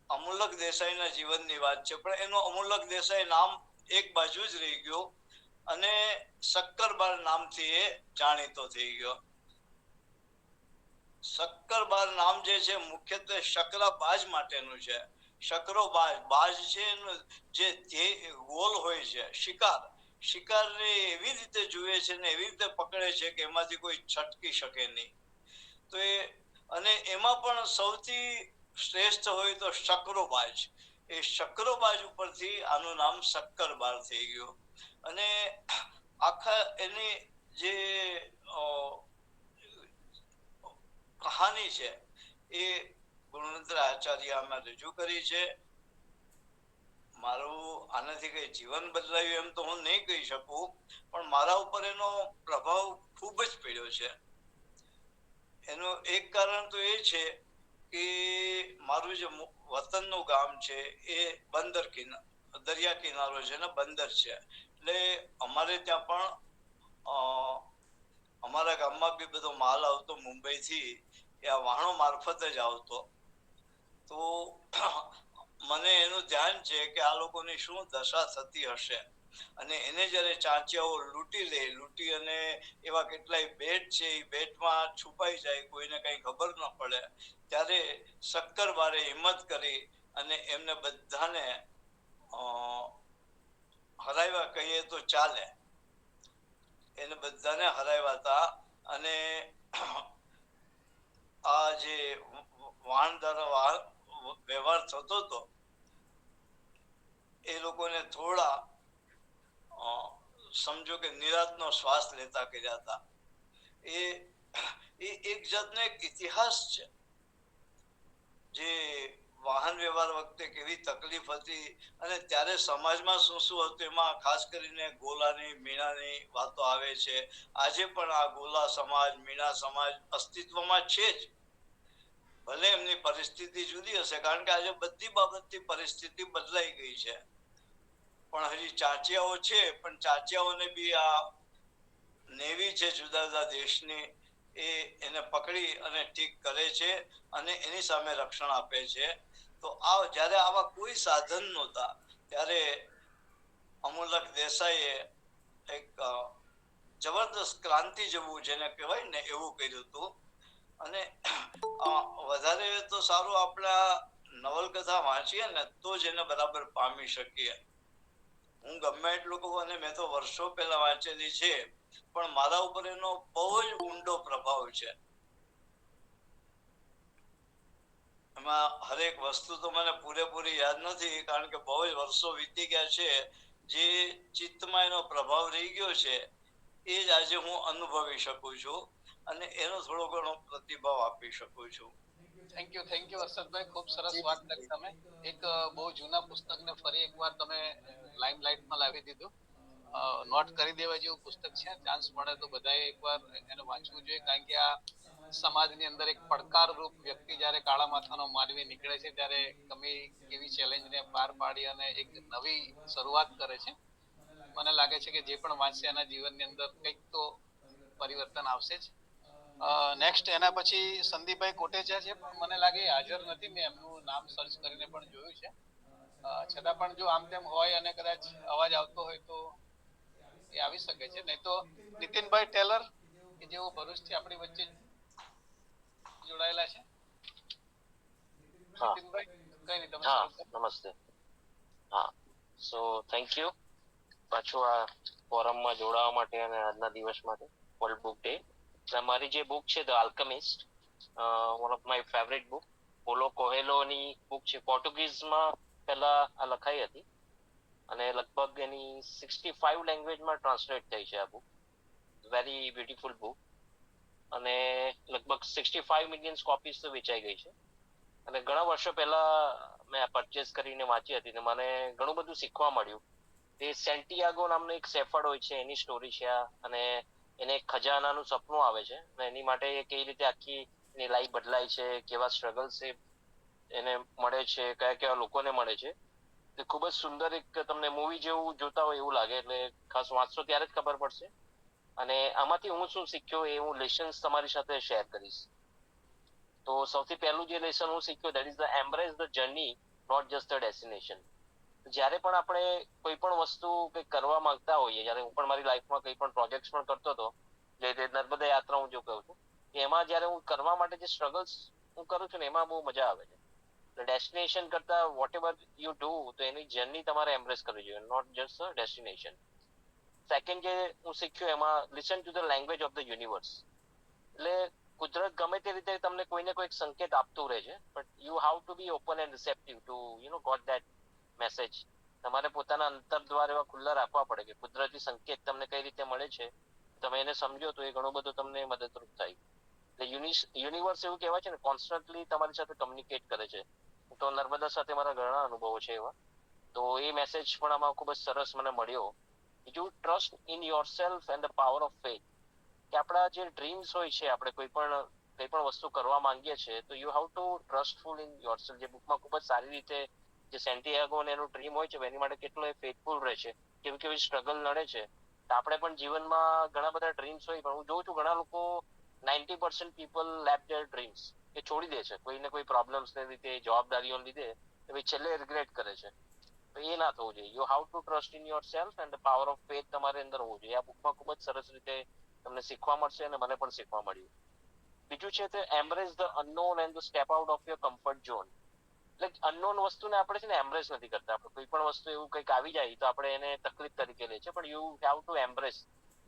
અમુલક દેસાઈના જીવનની વાત છે. પણ એનું અમુલક દેસાઈ નામ એક બાજુ જ રહી ગયું અને શક્કરબાર નામથી એ જાણીતો થઈ ગયો. શક્કરબાર નામ જે છે મુખ્યત્વે શકરાબાજ માટેનું છે. શકરોબાજ, બાજ છે જે ગોલ હોય છે, શિકારને એવી રીતે જુએ છે ને એવી રીતે પકડે છે કે એમાંથી કોઈ છટકી શકે નહીં. તો અને એમાં પણ સૌથી શ્રેષ્ઠ હોય તો શકરોબાજ. એ શકરોબાજ ઉપરથી આનું નામ શક્કરબાર થઈ ગયું. અને આખા એની જે કહાની છે એ ગુણવંતરા આચાર્ય આમાં રજૂ કરી છે. મારું આનાથી કઈ જીવન બદલાયું એમ તો હું નહીં કહી શકું, પણ મારા ઉપર એનો પ્રભાવ ખૂબ જ પડ્યો છે. એનું એક કારણ તો એ છે કે મારું જે વતનનું ગામ છે એ બંદર દરિયા કિનારો છે ને બંદર છે. એટલે અમારે ત્યાં પણ અમારા ગામમાં બી બધો માલ આવતો મુંબઈથી, એ આ વાહનો મારફત જ આવતો. તો મને એનું ધ્યાન છે કે આ લોકોની શું દશા થતી હશે. અને એને જયારે ચાંચિયાઓ લૂંટી અને એવા કેટલાય બેટ છે, એ બેટમાં છુપાઈ જાય, કોઈને કઈ ખબર ન પડે, ત્યારે શક્કરબારે હિંમત કરી અને એમને બધાને હરાવ્યા કહીએ તો ચાલે. એને બધાને હરાવ્યા હતા. અને આ જે વાણ દ્વારા વ્યવહાર થતો હતો, એ લોકોને થોડા સમજો કે નિરાતનો શ્વાસ લેતા કર્યા હતા. એ એક જાતનો એક ઇતિહાસ છે, જે વાહન વ્યવહાર વખતે કેવી તકલીફ હતી અને ત્યારે સમાજમાં શું હતું. એમાં ખાસ કરીને ગોલાની મીણાની વાતો આવે છે. આજે પણ આ ગોલા સમાજ, મીણા સમાજ અસ્તિત્વમાં છે જ. ભલે એમની પરિસ્થિતિ જુદી હશે, કારણ કે આજે બધી બાબતની પરિસ્થિતિ બદલાઈ ગઈ છે. પણ હજી ચાંચિયાઓ છે, પણ ચાંચિયાઓને બી આ નેવી છે જુદા જુદા દેશની, એને પકડી અને ઠીક કરે છે અને એની સામે રક્ષણ આપે છે. તો જ્યારે આવા કોઈ સાધન નહોતા, ત્યારે અમુલક દેસાઈએ એક જબરદસ્ત ક્રાંતિ જેવું જેને કહેવાય ને એવું કર્યું હતું. અને વધારે તો સારું આપણા નવલકથા વાંચીએ ને તો જ એને બરાબર પામી શકીએ. હું ગમે એટલું કહું, અને મેં તો વર્ષો પહેલા વાંચેલી છે, પણ મારા ઉપર એનો બહુ જ ઊંડો પ્રભાવ છે. એમાં હરેક વસ્તુ તો મને પૂરેપૂરી યાદ નથી, કારણ કે બહુ જ વર્ષો વીતી ગયા છે. જે ચિત્તમાં એનો પ્રભાવ રહી ગયો છે એ જ આજે હું અનુભવી શકું છું અને એનો થોડો ઘણો પ્રતિભાવ આપી શકું છું. થેન્ક યુ હર્ષદભાઈ, ખૂબ સરસ વાત કરી તમે. એક બહુ જૂના પુસ્તકને ફરી એકવાર તમે લાઇમલાઇટમાં લાવી દીધું. નોટ કરી દેવા જેવું પુસ્તક છે. ચાન્સ મળે તો બધાએ એકવાર એને વાંચવું જોઈએ, કારણ કે આ સમાજની અંદર એક પડકારરૂપ વ્યક્તિ જ્યારે કાળા માથાનો માનવી નીકળે છે, ત્યારે ગમે એવી ચેલેન્જને પાર પાડી અને એક નવી શરૂઆત કરે છે. મને લાગે છે કે જે પણ વાંચશે એના જીવનની અંદર કંઈક તો પરિવર્તન આવશે જ. નેક્સ્ટ એના પછી સંદીપભાઈ કોટેચા છે, પણ મને લાગે હાજર નથી. મેં એમનું નામ સર્ચ કરીને પણ જોયું છે. છતાં પણ જો આમ તેમ હોય અને કદાચ અવાજ આવતો હોય તો એ આવી શકે છે. નહીં તો નીતિનભાઈ ટેલર કે જેઓ ભરૂચથી આપણી વચ્ચે જોડાયેલા છે. હા નીતિનભાઈ કઈ નહીં, તમે હા શરૂ કરો. નમસ્તે. હા સો થેન્ક યુ પાછું આ ફોરમમાં જોડાવા માટે અને આજના દિવસ માટે, વર્લ્ડ બુક ડે. મારી જે બુક છે the Alchemist, one of my favourite book, Paulo કોહેલોની બુક છે. પોર્ટુગીઝમાં પહેલા આ લખાઈ હતી અને લગભગ એની 65 લેંગ્વેજમાં ટ્રાન્સલેટ થઈ છે આ બુક. વેરી બ્યુટીફુલ બુક અને લગભગ 65 મિલિયન કોપીઝ તો વેચાઈ ગઈ છે. અને ઘણા વર્ષો પહેલા મેં પરચેસ કરીને વાંચી હતી અને મને ઘણું બધું શીખવા મળ્યું. એ સેન્ટિયાગો નામનો એક સેફર્ડ હોય છે, એની સ્ટોરી છે આ. અને એને એક ખજાનાનું સપનું આવે છે અને એની માટે કઈ રીતે આખી એની લાઈફ બદલાય છે, કેવા સ્ટ્રગલ્સ એને મળે છે, કયા કયા લોકોને મળે છે. એ ખૂબ જ સુંદર એક તમને મૂવી જેવું જોતા હોય એવું લાગે, એટલે ખાસ વાંચશો ત્યારે જ ખબર પડશે. અને આમાંથી હું શું શીખ્યો એ હું લેસન્સ તમારી સાથે શેર કરીશ. તો સૌથી પહેલું જે લેસન હું શીખ્યો, that is the embrace the journey, not just the destination. જ્યારે પણ આપણે કોઈ પણ વસ્તુ કંઈક કરવા માંગતા હોઈએ, જ્યારે હું પણ મારી લાઈફમાં કંઈ પણ પ્રોજેક્ટ પણ કરતો હતો, જે નર્મદા યાત્રા હું જો કહું છું, એમાં જ્યારે હું કરવા માટે જે સ્ટ્રગલ્સ હું કરું છું ને, એમાં બહુ મજા આવે છે. ડેસ્ટિનેશન કરતા વોટ એવર યુ ડુ, તો એની જર્ની તમારે એમ્બ્રેસ કરવી જોઈએ, not just the destination. Second જે હું શીખ્યો એમાં, listen to the language of the universe. એટલે કુદરત ગમે તે રીતે તમને કોઈને કોઈ સંકેત આપતું રહે છે, but you have to be open and receptive to got that message. તમારે પોતાના અંતર દ્વાર એવા ખુલ્લા રાખવા પડે કે કુદરતી સંકેત તમને કઈ રીતે મળે છે, તમે એને સમજો તો એ ઘણું બધું તમને મદદરૂપ થાય. યુનિવર્સ એવું કહેવાય છે ને, કોન્સ્ટન્ટલી તમારી સાથે કમ્યુનિકેટ કરે છે. તો નર્મદા સાથે મારા ઘણા અનુભવો છે એવા. તો એ મેસેજ પણ આમાં ખૂબ જ સરસ મને મળ્યો. બીજું, trust in yourself and the power of faith. કે આપણા જે ડ્રીમ્સ હોય છે, આપણે કોઈ પણ વસ્તુ કરવા માંગીએ છીએ, તો you have to trustful in yourself. જે બુકમાં ખૂબ જ સારી રીતે જે સેન્ટિયાગો એનું ડ્રીમ હોય છે, એની માટે કેટલો એ ફેથફુલ રહે છે, કેવી કેવી સ્ટ્રગલ લડે છે. આપણે પણ જીવનમાં ઘણા બધા ડ્રીમ્સ હોય, પણ હું જોઉં છું ઘણા લોકો 90% પીપલ લેફ ધેર ડ્રીમ્સ, એ છોડી દે છે કોઈને કોઈ પ્રોબ્લેમ્સને લીધે, જવાબદારીઓને લીધે, એ છેલ્લે રિગ્રેટ કરે છે. તો એ ના થવું જોઈએ. You have to trust in yourself and the power of faith તમારી અંદર હોવું જોઈએ. આ બુકમાં ખૂબ જ સરસ રીતે તમને શીખવા મળશે અને મને પણ શીખવા મળ્યું. બીજું છે તે embrace the unknown and step out of your comfort zone. એટલે અનનોન વસ્તુને આપણે છે ને એમ્બ્રેસ નથી કરતા. આપણે કોઈ પણ વસ્તુ એવું કંઈક આવી જાય તો આપણે એને તકલીફ તરીકે લઈએ છીએ, પણ યુ હેવ ટુ એમ્બ્રેસ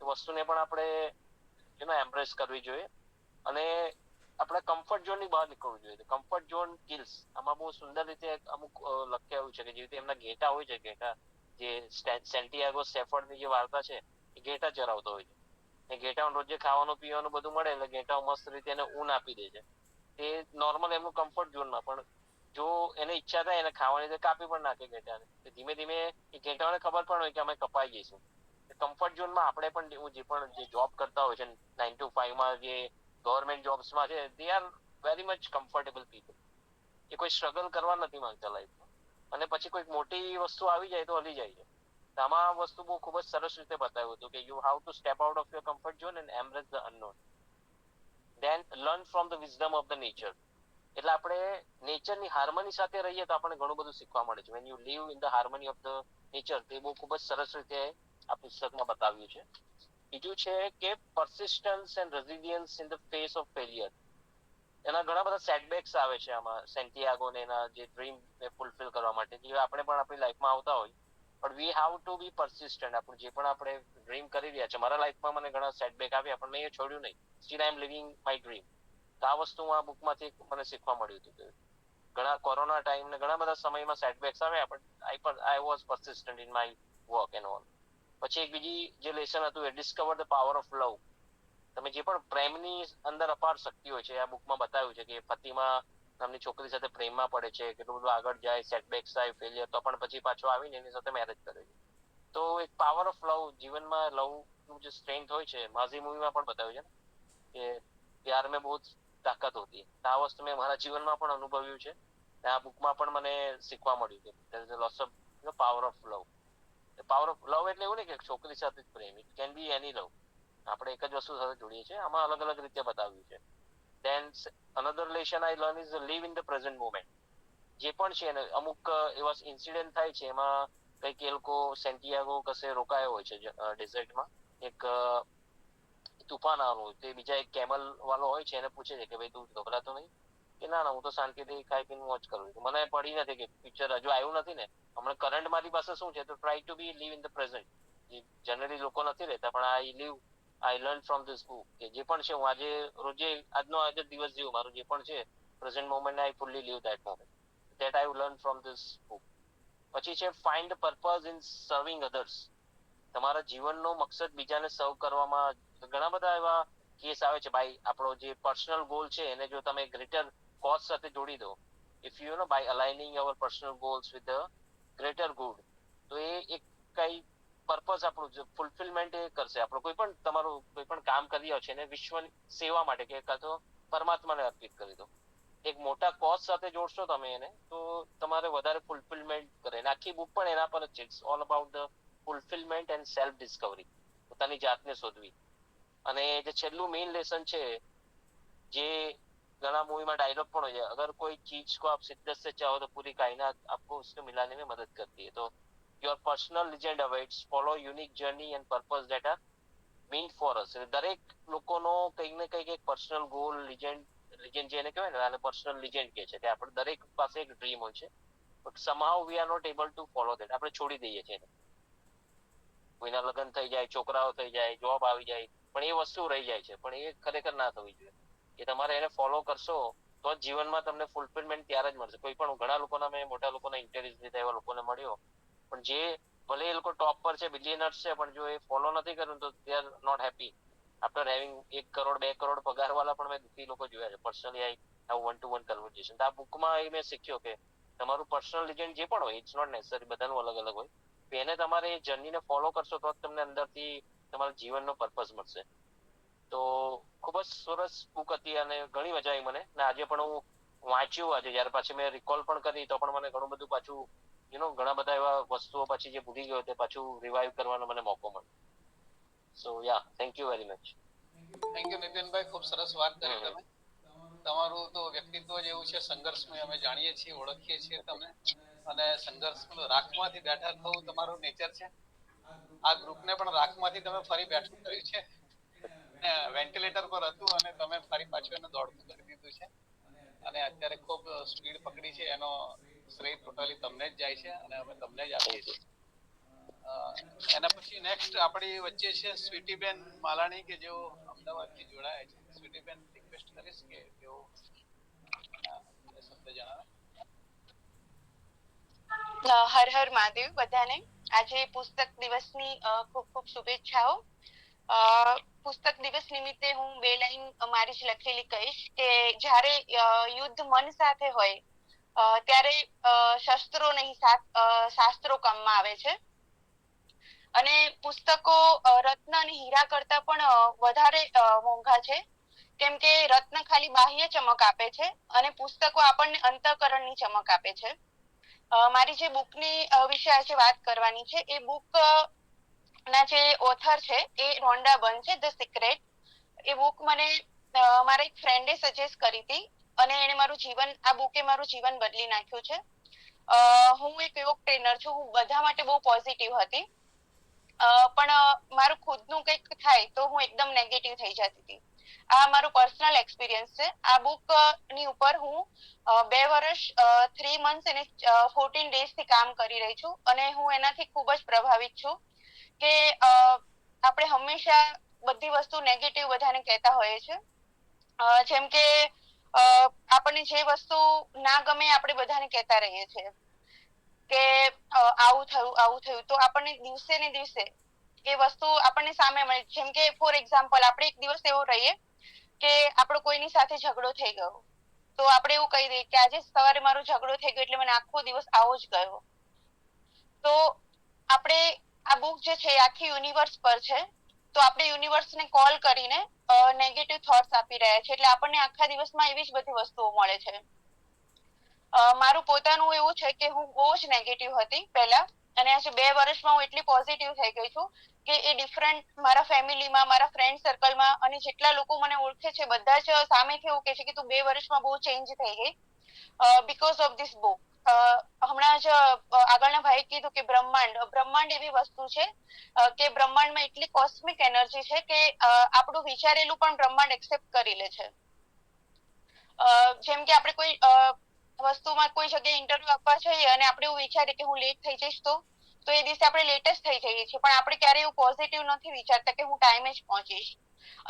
એ વસ્તુને પણ આપણે એમ્બ્રેસ કરવી જોઈએ અને આપણે કમ્ફર્ટ ઝોન ની બહાર નીકળવું જોઈએ. Comfort zone kills. આમાં બહુ સુંદર રીતે અમુક લખ્યું છે કે જે રીતે એમના ઘેટા હોય છે, ઘેટા જે સેન્ટિયાગો સેફર્ડની જે વાર્તા છે, એ ઘેટા ચરાવતો હોય છે. એ ઘેટાઓ રોજે ખાવાનું પીવાનું બધું મળે એટલે ઘેટાઓ મસ્ત રીતે એને ઊન આપી દે છે. એ નોર્મલ એમનું કમ્ફર્ટ ઝોનમાં, પણ જો એને ઈચ્છા થાય એને ખાવાની તો કાપી પણ નાખે ઘેટાને. ધીમે ધીમે એ ઘેટાઓને ખબર પણ હોય કે અમે કપાઈ જઈશું. કમ્ફર્ટ ઝોનમાં આપણે પણ જે જોબ કરતા હોય છે 9 to 5 માં, જે ગવર્મેન્ટ જોબ્સમાં છે, they are very much comfortable people. એ કોઈ સ્ટ્રગલ કરવા નથી માંગતા લાઈફમાં, અને પછી કોઈક મોટી વસ્તુ આવી જાય તો હલી જાય છે. આમાં વસ્તુ બહુ ખૂબ જ સરસ રીતે બતાવ્યું હતું કે you have to step out of your comfort zone and embrace the unknown. Then learn from the wisdom of the nature. એટલે આપણે નેચરની હાર્મની સાથે રહીએ તો આપણને ઘણું બધું શીખવા મળે છે. When you live in the harmony of the nature, તે બહુ ખૂબ જ સરસ રીતે આ પુસ્તકમાં બતાવ્યું છે. બીજું છે કે persistence and resilience in the face of failure. એના ઘણા બધા સેટબેક્સ આવે છે આમાં સેન્ટિયાગો ને એના જે ડ્રીમ ને ફૂલફિલ કરવા માટે, જે આપણે પણ આપણી લાઈફમાં આવતા હોય, પણ વી હાવ ટુ બી persistent. આપણું જે પણ આપણે ડ્રીમ કરી રહ્યા છે, મારા લાઈફમાં મને ઘણા સેટબેક આવ્યા પણ મેં એ છોડ્યું નહીં. Still I am living my dream. તો આ વસ્તુ આ બુકમાંથી મને શીખવા મળ્યું હતું. ઘણા કોરોના ટાઈમ ને ઘણા બધા સમયમાં સેટબેક્સ આવ્યા, પણ I was persistent in my work and all. પછી એક બીજી જે લેસન હતું એ discover the power of love. તમે જે પણ પ્રેમની અંદર અપાર શક્તિ હોય છે, આ બુકમાં બતાવ્યું છે કે ફતિમા નામની છોકરી સાથે પ્રેમમાં પડે છે, કેટલું બધું આગળ જાય, સેટબેક્સ થાય, ફેલિયર, તો પણ પછી પાછો આવીને એની સાથે મેરેજ કરે છે. તો એક પાવર ઓફ લવ, જીવનમાં લવનું જે સ્ટ્રેન્થ હોય છે, માઝી મૂવીમાં પણ બતાવ્યું છે કે પ્યાર મેં બહુ તાકાત હોતી है. આ વસ્તુ મેં મારા જીવનમાં પણ અનુભવ્યું છે. આ બુકમાં પણ મને શીખવા મળ્યું કે there is a lots of power of love. Power of લવ એટલે એવું નહીં કે છોકરી સાથે જ પ્રેમ, ઇટ કેન બી એની લવ. આપણે એક જ વસ્તુ સાથે જોડીએ છીએ, આમાં અલગ અલગ રીતે બતાવ્યું છે. Then another lesson I learn is live in the present moment. જે પણ છે ને, અમુક એવા ઇન્સિડન્ટ થાય છે, એમાં કંઈક એ લોકો સેન્ટિયાગો કશે રોકાયો હોય છે ડેઝર્ટમાં, એક તુફાન આવવાનું હોય તો બીજા એક કેમલ વાળો હોય છે એને પૂછે છે કે ભાઈ તું ગભરાતો નહીં, કે ના હું તો શાંતિથી ખાઈ પીને મોજ કરું છું. મને પડી નથી કે પિક્ચર હજુ આવ્યું નથી ને, હમણાં કરંટ મારી પાસે શું છે તો try to be live in the present. Generally લોકો નથી રહેતા પણ I learn from this book કે જે પણ છે હું આજે રોજે આજે દિવસ જેવું મારું જે પણ છે present moment I fully live that moment, that I learn from this book. પછી છે find purpose in serving others. તમારા જીવનનો મકસદ બીજાને સર્વ કરવામાં. ઘણા બધા એવા કેસ આવે છે ભાઈ, આપણો જે પર્સનલ ગોલ છે એને જો તમે ગ્રેટર કોઝ સાથે જોડી દો, if you know by aligning our personal goals with the greater good, તો એ એક કઈ પર્પઝ આપણું ફૂલફિલમેન્ટ એ કરશે. આપણું કોઈ પણ તમારું કોઈ પણ કામ કરી રહ્યો છે એને વિશ્વની સેવા માટે કે કાં તો પરમાત્માને અર્પિત કરી દો. એક મોટા કોઝ સાથે જોડશો તમે એને તો તમારે વધારે ફૂલફિલમેન્ટ કરે. આખી બુક પણ એના પર જ છે. It's all about the fulfilment and self discovery, પોતાની જાતને શોધવી. અને જે છેલ્લું મેઇન લેસન છે, જે ઘણા મૂવીમાં ડાયલોગ પણ હોય છે, અગર કોઈ ચીજ को आप शिद्दत से चाहो तो पूरी कायनात आपको उसको मिलाने में मदद करती है. तो your personal legend awaits, follow unique journey and purpose that are meant for us. દરેક લોકોનો કંઈક ને કંઈક એક પર્સનલ ગોલ, લિજેન્ડ જેને કહેવાય ને આને પર્સનલ લિજેન્ડ કહે છે, કે આપણે દરેક પાસે એક ડ્રીમ હોય છે, but somehow we are not able to follow that. આપણે છોડી દઈએ છીએ. કોઈના લગ્ન થઈ જાય, છોકરાઓ થઈ જાય, જોબ આવી જાય, પણ એ વસ્તુ રહી જાય છે. પણ એ ખરેખર ના થવી જોઈએ. કે તમારે એને ફોલો કરશો તો જ જીવનમાં તમને ફૂલફિલમેન્ટ ત્યારે જ મળશે. કોઈ પણ ઘણા લોકોના મેં મોટા લોકોના ઇન્ટરવ્યુ લીધા, એવા લોકોને મળ્યો પણ જે ભલે એ લોકો ટોપ પર છે, બિલિયનર્સ છે, પણ જો એ ફોલો નથી કર્યું તો they are not happy after having 1 crore 2 crore પગાર વાળા પણ મેં દુઃખી લોકો જોયા છે. Personally I have 1-to-1 conversation. આ બુકમાં એ મેં શીખ્યો કે તમારું પર્સનલ લિજેન્ડ જે પણ હોય, ઇટ્સ નોટ નેસેસરી બધાનું અલગ અલગ હોય, એને તમારે એ જર્નીને ફોલો કરશો તો જ તમને અંદરથી તમારા જીવનનો પર્પઝ મળશે. તો ખૂબ જ સરસ બુક હતી અને ઘણી મજા આવી મને. ને આજે પણ હું વાંચ્યું, આજે જયારે પાછી મેં રિકોલ પણ કરી તો પણ મને ઘણું બધું પાછું ઘણા બધા એવા વસ્તુઓ પછી જે ભૂલી ગયો તે પાછું રિવાઇવ કરવાનો મને મોકો મળ્યો. So yeah, thank you very much. Thank you Nitinbhai, ખૂબ સરસ વાત કરી તમે. તમારું તો વ્યક્તિત્વ જ એવું છે, સંઘર્ષમય. અમે જાણીએ છીએ, ઓળખીએ છીએ તમને. અને સંઘર્ષ રાખમાંથી બેઠા થવું તમારું નેચર છે. આ ગ્રુપને પણ રાખમાંથી તમે ફરી બેઠું કર્યું છે. વેન્ટિલેટર પર હતું અને તમે ફરી પાછું એને દોડતું કરી દીધું છે. અને અત્યારે ખૂબ સ્પીડ પકડી છે. એનો શ્રેય ટોટલી તમને જ જાય છે અને અમે તમને જ આપીએ છીએ. એના પછી નેક્સ્ટ આપણી વચ્ચે છે સ્વીટીબેન માલાણી, કે જેઓ અમદાવાદથી જોડાયા છે. સ્વીટીબેન, રિક્વેસ્ટ કરીશ કે તેઓ શબ્દ જણાવે. હર હર મહાદેવ બધાને. આજે પુસ્તક દિવસની ખૂબ ખૂબ શુભેચ્છાઓ. પુસ્તક દિવસ નિમિત્તે હું 2 લાઈન મારી જ લખેલી કહીશ કે જ્યારે યુદ્ધ મન સાથે હોય ત્યારે શસ્ત્રો નહીં, શાસ્ત્રો કામમાં આવે છે. અને પુસ્તકો રત્ન અને હીરા કરતા પણ વધારે મોંઘા છે, કેમ કે રત્ન ખાલી બાહ્ય ચમક આપે છે અને પુસ્તકો આપણને અંતઃકરણની ચમક આપે છે. મારી જે બુકની વિશે આજે વાત કરવાની છે, એ બુક ના જે ઓથર છે એ રોન્ડા બર્ન છે, ધ સિક્રેટ. એ બુક મને મારા એક ફ્રેન્ડે સજેસ્ટ કરી હતી અને એને આ બુકે મારું જીવન બદલી નાખ્યું છે. હું એક યોગ ટ્રેનર છું. હું બધા માટે બહુ પોઝિટિવ હતી, પણ મારું ખુદનું કંઈક થાય તો હું એકદમ નેગેટિવ થઈ જતી હતી. આ મારું પર્સનલ એક્સપિરિયન્સ છે. આ બુક ની ઉપર હું 2 વર્ષ 3 months અને 14 days થી કામ કરી રહી છું અને હું એનાથી ખૂબ જ પ્રભાવિત છું કે આપણે હંમેશા બધી વસ્તુ નેગેટિવ બધાને કહેતા હોઈએ છીએ. જેમ કે આપણને જે વસ્તુ ના ગમે આપણે બધાને કહેતા રહીએ છીએ કે આવું થયું, તો આપણને દિવસે ને દિવસે એ વસ્તુ આપણને સામે મળે. જેમ કે ફોર એક્ઝામ્પલ, આપણે એક દિવસ એવો રહીએ કે આપણો કોઈની સાથે ઝઘડો થઈ ગયો, તો આપણે એવું કહી દઈએ કે આજે સવારે મારો ઝઘડો થઈ ગયો એટલે મને આખો દિવસ આવો જ ગયો. તો આપણે આ બુક જે છે આખી યુનિવર્સ પર છે, તો આપણે યુનિવર્સને કોલ કરીને નેગેટિવ થોટ્સ આપી રહ્યા છે, એટલે આપણને આખા દિવસમાં એવી જ બધી વસ્તુઓ મળે છે. મારું પોતાનું એવું છે કે હું બહુ જ નેગેટિવ હતી પહેલા, અને આજે 2 વર્ષમાં હું એટલી પોઝિટિવ થઈ ગઈ છું કે એ ડિફરન્ટ મારા ફેમિલીમાં, મારા ફ્રેન્ડ સર્કલમાં અને જેટલા લોકો મને ઓળખે છે બધા જ સામેથી એવું કહે છે કે તું 2 વર્ષમાં બહુ ચેન્જ થઈ ગઈ બીકોઝ ઓફ ધીસ બુક. હમણાં જ આગળના ભાઈએ કીધું કે બ્રહ્માંડ એવી વસ્તુ છે કે બ્રહ્માંડમાં એટલી કોસ્મિક એનર્જી છે કે આપણું વિચારેલું પણ બ્રહ્માંડ એક્સેપ્ટ કરી લે છે. જેમ કે આપણે કોઈ વસ્તુમાં કોઈ જગ્યાએ ઇન્ટરવ્યુ આપવા જઈએ અને આપણે એવું વિચારીએ કે હું લેટ થઈ જઈશ તો એ દિવસે આપણે લેટ જ થઈ જઈએ છીએ, પણ આપણે ક્યારેય એવું પોઝિટિવ નથી વિચારતા કે હું ટાઈમે જ પહોંચીશ.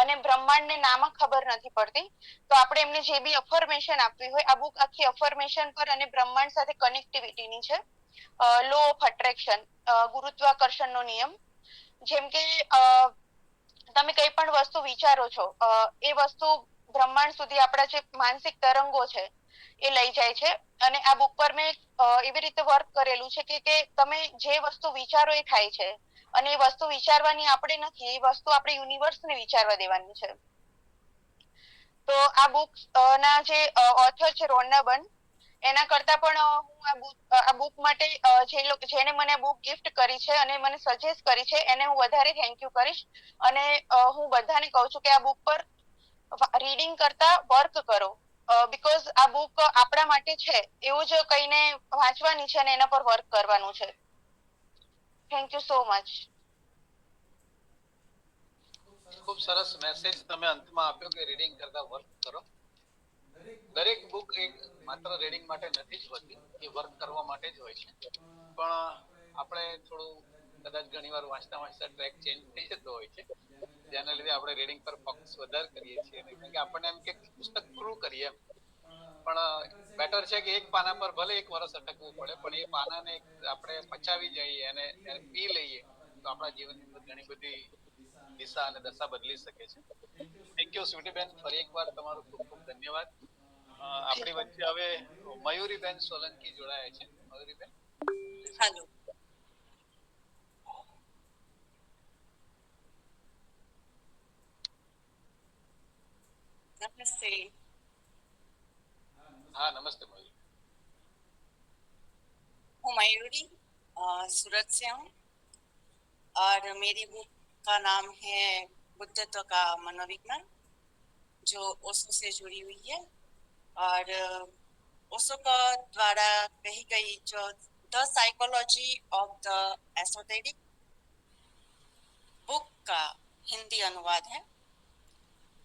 અને બ્રહ્માંડને નામ ખબર નથી પડતી, તો આપણે એમને જે બી અફર્મેશન આપવી હોય, આ બુક આખી અફર્મેશન પર અને બ્રહ્માંડ સાથે કનેક્ટિવિટીની છે. લો ઓફ અટ્રેક્શન, ગુરુત્વાકર્ષણનો નિયમ. જેમ કે તમે કઈ પણ વસ્તુ વિચારો છો, એ વસ્તુ બ્રહ્માંડ સુધી આપણા જે માનસિક તરંગો છે એ લઈ જાય છે. અને આ બુક પર મેં એવી રીતે વર્ક કરેલું છે કે તમે જે વસ્તુ વિચારો એ થાય છે, અને એ વસ્તુ વિચારવાની આપણે નથી, એ વસ્તુ આપણે યુનિવર્સને વિચારવા દેવાની છે. તો આ બુક ના જે ઓથર છે રોન્ડા બર્ન, એના કરતા પણ હું આ બુક માટે જેને મને આ બુક ગિફ્ટ કરી છે અને મને સજેસ્ટ કરી છે એને હું વધારે થેન્ક યુ કરીશ. અને હું બધાને કહું છું કે આ બુક પર રીડિંગ કરતા વર્ક કરો, બીકોઝ આ બુક આપણા માટે છે એવું જ કહીને વાંચવાની છે અને એના પર વર્ક કરવાનું છે. Thank you so much. ખૂબ સરસ મેસેજ તમે અંતમાં આપ્યો કે રીડિંગ કરતા વર્ક કરો. દરેક બુક એક માત્ર રીડિંગ માટે નથી જ હોતી, એ વર્ક કરવા માટે જ હોય છે. પણ આપણે થોડું કદાચ ઘણીવાર વાંચતા ટ્રેક ચેન્જ થઈ જતો હોય છે, જેના લીધે આપણે રીડિંગ પર ફોકસ વધારે કરીએ છીએ, કારણ કે આપણને એમ કે પુસ્તક પૂરું કરીએ એમ. પણ બેટર છે કે એક પાના પર ભલે એક વર્ષ અટકવું પડે, પણ એ પાનાને આપણે પચાવી જઈએ અને પી લઈએ તો આપણા જીવનની અંદર ઘણી બધી દિશા અને દશા બદલી શકે છે. થેન્ક યુ સ્વીટીબેન, ફરી એકવાર તમારો ખૂબ ખૂબ ધન્યવાદ. આપણી વચ્ચે હવે મયુરીબેન સોલંકી જોડાયા છે. મયુરીબેન, હેલો. नमस्ते. हाँ नमस्ते मयूरी. हूँ मयूरी, सूरत से हूँ और मेरी बुक का नाम है बुद्धत्व का मनोविज्ञान, जो ओशो से जुड़ी हुई है. और ओशो का द्वारा कही गई जो the psychology of the esoteric book का हिंदी अनुवाद है.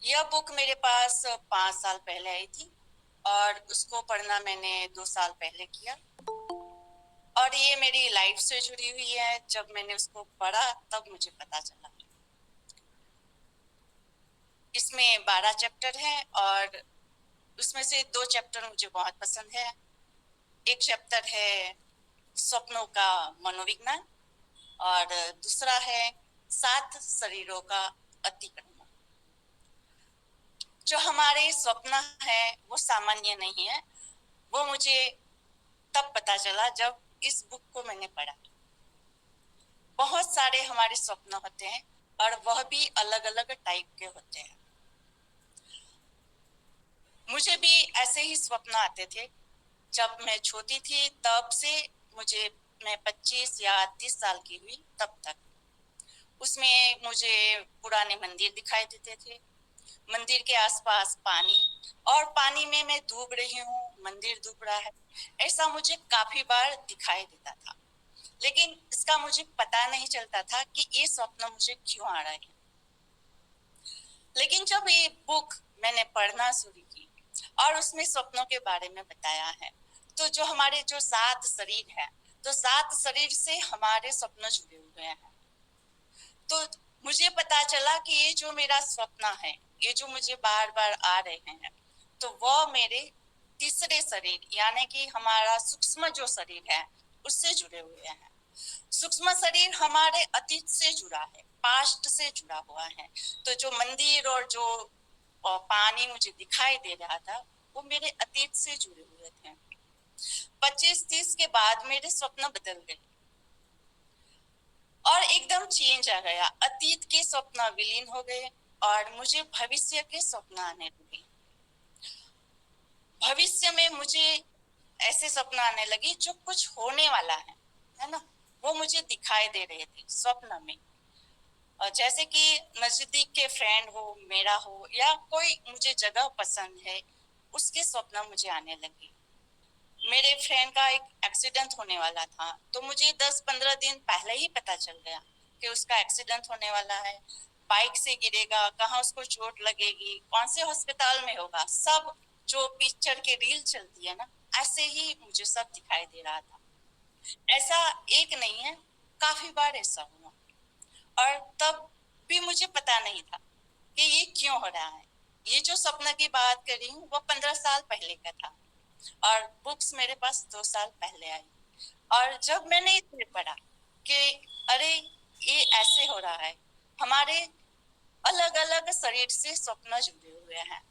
यह बुक मेरे पास 5 साल पहले आई थी और उसको पढ़ना मैंने 2 साल पहले किया, और ये मेरी लाइफ से जुड़ी हुई है. जब मैंने उसको पढ़ा तब मुझे पता चला. इसमें 12 चैप्टर हैं और उसमें से 2 चैप्टर मुझे बहुत पसंद है. एक चैप्टर है स्वप्नों का मनोविज्ञान और दूसरा है 7 शरीरों का अतिक्रमण. जो हमारे स्वप्न है वो सामान्य नहीं है, वो मुझे तब पता चला जब इस बुक को मैंने पढ़ा. बहुत सारे हमारे स्वप्न होते हैं और वह भी अलग अलग टाइप के होते हैं. मुझे भी ऐसे ही स्वप्न आते थे. जब मैं छोटी थी तब से मैं 25 या 30 साल की हुई तब तक उसमें मुझे पुराने मंदिर दिखाई देते थे. मंदिर के आसपास पानी, और पानी में मैं डूब रही हूँ, मंदिर डूब रहा है, ऐसा मुझे काफी बार दिखाई देता था. लेकिन इसका मुझे पता नहीं चलता था कि ये स्वप्न मुझे क्यों आ रहे हैं. लेकिन जब ये बुक मैंने पढ़ना शुरू की और उसमें स्वप्नों के बारे में बताया है, तो जो हमारे 7 शरीर है, तो 7 शरीर से हमारे स्वप्न जुड़े हुए हैं. तो मुझे पता चला कि ये जो मेरा स्वप्न है, ये जो मुझे बार बार आ रहे हैं, तो वह मेरे तीसरे शरीर यानी कि हमारा सूक्ष्म जो शरीर है उससे जुड़े हुए हैं. सूक्ष्म शरीर हमारे अतीत से जुड़ा है, पास्ट से जुड़ा हुआ है. तो जो मंदिर और जो पानी मुझे दिखाई दे रहा था वो मेरे अतीत से जुड़े हुए थे. 25-30 के बाद मेरे स्वप्न बदल गए और एकदम चेंज आ गया. अतीत के स्वप्न विलीन हो गए और मुझे भविष्य के स्वप्न आने लगे. भविष्य में मुझे ऐसे स्वप्न आने लगे जो कुछ होने वाला है ना, वो मुझे दिखाई दे रहे थे स्वप्न में. जैसे कि नजदीक के फ्रेंड हो, मेरा हो, या कोई मुझे जगह पसंद है, उसके स्वप्न मुझे आने लगे. मेरे फ्रेंड का एक एक्सीडेंट होने वाला था, तो मुझे 10-15 दिन पहले ही पता चल गया कि उसका एक्सीडेंट होने वाला है, बाइक से गिरेगा, कहाँ उसको चोट लगेगी, कौन से अस्पताल में होगा, सब जो पिक्चर के रील चलती है ना, ऐसे ही मुझे सब दिखाई दे रहा था। ऐसा एक नहीं है, काफी बार ऐसा हुआ, और तब भी मुझे पता नहीं था कि ये क्यों हो रहा है। ये जो सपना की बात कर रही हूँ वो 15 साल पहले का था, और बुक्स मेरे पास 2 साल पहले आई, और जब मैंने इसमें पढ़ा कि अरे ये ऐसे हो रहा है, हमारे अलग अलग शरीर से सपना जुड़े हुए हैं,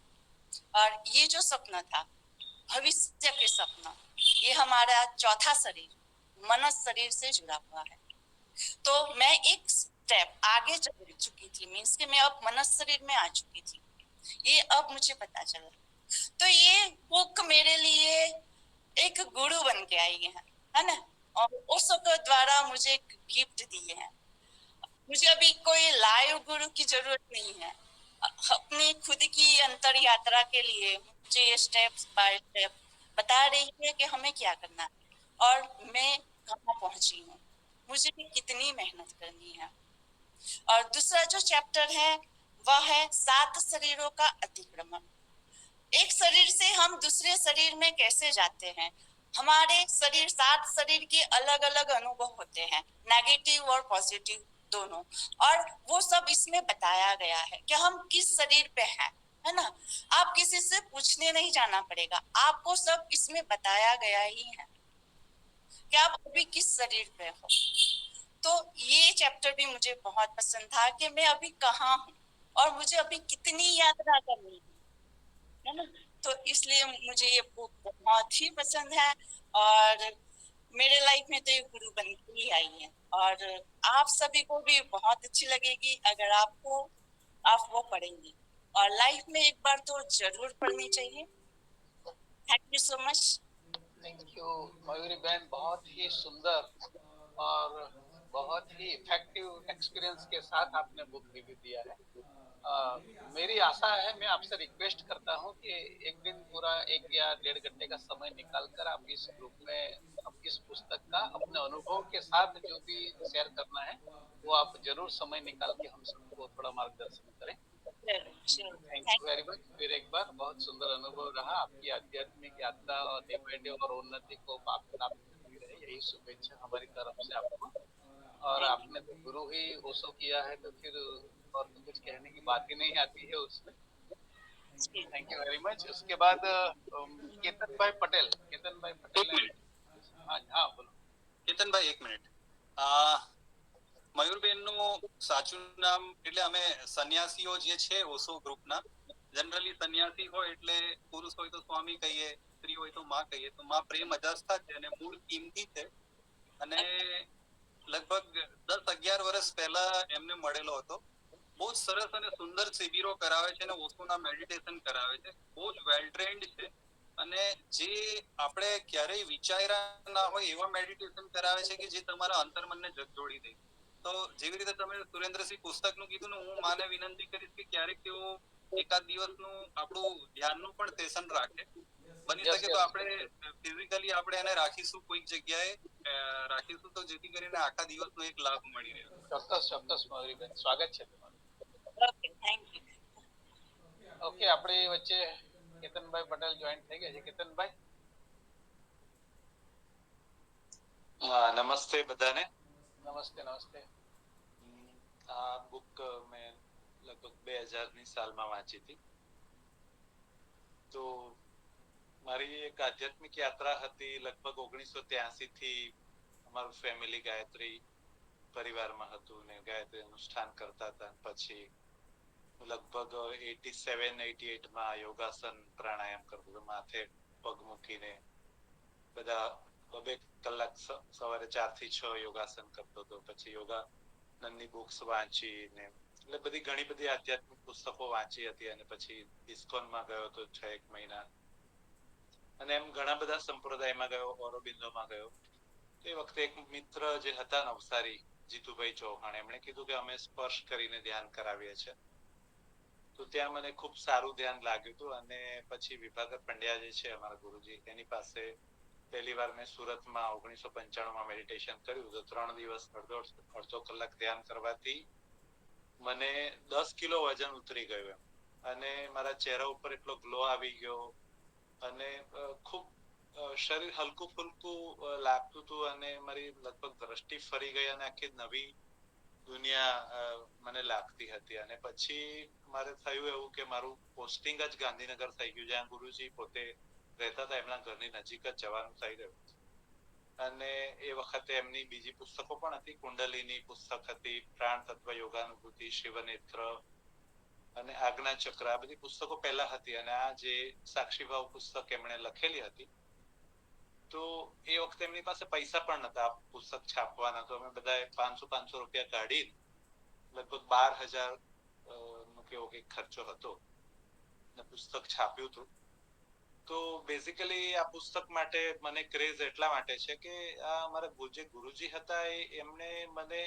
और ये जो सपना था भविष्य के सपना, ये हमारा चौथा शरीर मनस शरीर से जुड़ा हुआ है। तो मैं एक स्टेप आगे चल चुकी थी, मीन्स कि मैं अब मनस शरीर में आ चुकी थी, ये अब मुझे पता चला। तो ये बुक मेरे लिए एक गुरु बन के आई है ना, और ओशो के द्वारा मुझे गिफ्ट दिए हैं। मुझे अभी कोई लाइव गुरु की जरूरत नहीं है, अपनी खुद की अंतर यात्रा के लिए मुझे ये स्टेप बाय स्टेप बता रही है कि हमें क्या करना है और मैं कहाँ पहुंची हूँ, मुझे कितनी मेहनत करनी है। और दूसरा जो चैप्टर है वह है 7 शरीरों का अतिक्रमण। एक शरीर से हम दूसरे शरीर में कैसे जाते हैं, हमारे शरीर 7 शरीर के अलग अलग अनुभव होते हैं, नेगेटिव और पॉजिटिव दोनों, और वो सब इसमें बताया गया है कि हम किस शरीर पे हैं, है ना। आप किसी से पूछने नहीं जाना पड़ेगा, आपको सब इसमें बताया गया ही है कि आप अभी किस शरीर पे हो। तो ये चैप्टर भी मुझे बहुत पसंद था कि मैं अभी कहाँ हूँ और मुझे अभी कितनी यात्रा करनी है ना। तो इसलिए मुझे ये बुक बहुत ही पसंद है, और मेरे लाइफ में तो ये गुरु बन के ही आई है, और आप सभी को भी बहुत अच्छी लगेगी अगर आप वो पढ़ेंगे, और लाइफ में एक बार तो जरूर पढ़नी चाहिए। Thank you so much. Thank you Mayuri बहन, बहुत ही सुंदर और बहुत ही इफेक्टिव एक्सपीरियंस के साथ आपने बुक रिव्यू दिया है। मेरी आशा है, मैं आपसे रिक्वेस्ट करता हूं कि एक दिन पूरा 1 या 1.5 घंटे का समय निकालकर आप इस ग्रुप में इस पुस्तक का अपने अनुभव के साथ जो भी शेयर करना है वो आप जरूर समय निकाल के हम सबको थोड़ा मार्गदर्शन करें। Thank you very much. फिर एक बार बहुत सुंदर अनुभव रहा, आपकी आध्यात्मिक यात्रा और डे बाय डे और उन्नति को प्राप्त करती रहे, यही शुभेच्छा हमारी तरफ से आपको। और आपने तो गुरु ही ओशो किया है तो फिर और तो कुछ कहने की बात ही नहीं आती है उसमें। Thank you very much. उसके बाद केतन भाई पटेल हाँ बोलो। કેતન ભાઈ 1 મિનિટ, મયુરબેન નું સાચું નામ, એટલે અમે સન્યાસીઓ જે છે ઓશો ગ્રુપના, જનરલી સન્યાસી હોય એટલે પુરુષ હોય તો સ્વામી કહીએ, સ્ત્રી હોય તો માં કહીએ, તો માં પ્રેમ અજસ્તા છે અને મૂળ કિંમતી છે, અને લગભગ 10-11 વર્ષ પહેલા એમને મળેલો હતો। બહુ જ સરસ અને સુંદર શિબિરો કરાવે છે અને ઓશોના મેડિટેશન કરાવે છે, બહુ જ વેલ ટ્રેન્ડ છે, અને જે આપણે ક્યારેય વિચાર્યા ના હોય એવા મેડિટેશન કરાવે છે કે જે તમારા અંતર્મનને જોડી દે। તો જેવી રીતે તમે સુરેન્દ્રસિંહ પુસ્તકનું કીધું ને, હું માને વિનંતી કરીશ કે ક્યારેક તેઓ એકાદ દિવસનું આપણું ધ્યાનનું પણ સેશન રાખે, બની શકે તો આપણે ફિઝિકલી આપણે એને રાખીશું કોઈક જગ્યાએ રાખીશું, તો જેથી કરીને આખા દિવસનો એક લાભ મળી રહે। ચોક્કસ મયુરીબેન, સ્વાગત છે તમારું। Okay, thank you. ઓકે, આપણી વચ્ચે કેતનભાઈ પટેલ જોઈન થઈ ગયા છે। કેતનભાઈ નમસ્તે બધાને। નમસ્તે। આ બુક મેં લગભગ 2000ની સાલમાં વાંચી હતી। તો મારી એક આધ્યાત્મિક યાત્રા હતી લગભગ 1983 થી। અમારું ફેમિલી ગાયત્રી પરિવારમાં હતું ને ગાયત્રી અનુષ્ઠાન કરતા હતા। પછી લગભગ 87-88માં યોગાસન પ્રાણાયામ કરતો હતો, માથે પગ મૂકીને બધા 2 કલાક સવારે 4 થી 6 યોગાસન કરતો હતો। પછી યોગાનંદની બુક્સ વાંચી ને એટલે ઘણી બધી આધ્યાત્મિક પુસ્તકો વાંચી હતી, અને પછી ઇસ્કોનમાં ગયો તો 6-1 મહિના, અને એમ ઘણા બધા સંપ્રદાયમાં ગયો, ઓરોબિંદોમાં ગયો। એ વખતે એક મિત્ર જે હતા નવસારી, જીતુભાઈ ચૌહાણ, એમણે કીધું કે અમે સ્પર્શ કરીને ધ્યાન કરાવીએ છીએ। તો ત્યાં મને ખૂબ સારું ધ્યાન લાગ્યું હતું, અને પછી વિભાકર પંડ્યા જે છે અમારા ગુરુજી, એની પાસે પહેલી વાર મેં સુરતમાં 1995 મેડિટેશન કર્યું તો 3 દિવસ અડધો કલાક ધ્યાન કરવાથી મને 10 કિલો વજન ઉતરી ગયું એમ, અને મારા ચહેરા ઉપર એટલો ગ્લો આવી ગયો અને ખૂબ શરીર હલકું ફુલકું લાગતું હતું, અને મારી લગભગ દ્રષ્ટિ ફરી ગઈ અને આખી નવી દુનિયા મને લાગતી હતી. અને પછી મારે થયું એવું કે મારું પોસ્ટિંગ જ ગાંધીનગર થઈ ગયું, જ્યાં ગુરુજી પોતે રહેતા હતા એમના ઘરની નજીક જ જવાનું થઈ ગયું. અને એ વખતે એમની બીજી પુસ્તકો પણ હતી, કુંડલીની પુસ્તક હતી, પ્રાણ તત્વ, યોગાનુભૂતિ, શિવનેત્ર અને આજ્ઞા ચક્ર, આ બધી પુસ્તકો પહેલા હતી. અને આ જે સાક્ષીભાવ પુસ્તક એમણે લખેલી હતી, તો એ વખતે એમની પાસે પૈસા પણ નતા આ પુસ્તક છાપવાના, તો અમે બધાએ 500 રૂપિયા કાઢી લગભગ 12,000 નો કેવો કે ખર્ચો હતો ને પુસ્તક છાપ્યું હતું. તો બેઝિકલી આ પુસ્તક માટે મને ક્રેઝ એટલા માટે છે કે આ અમારા જે ગુરુજી હતા એમને મને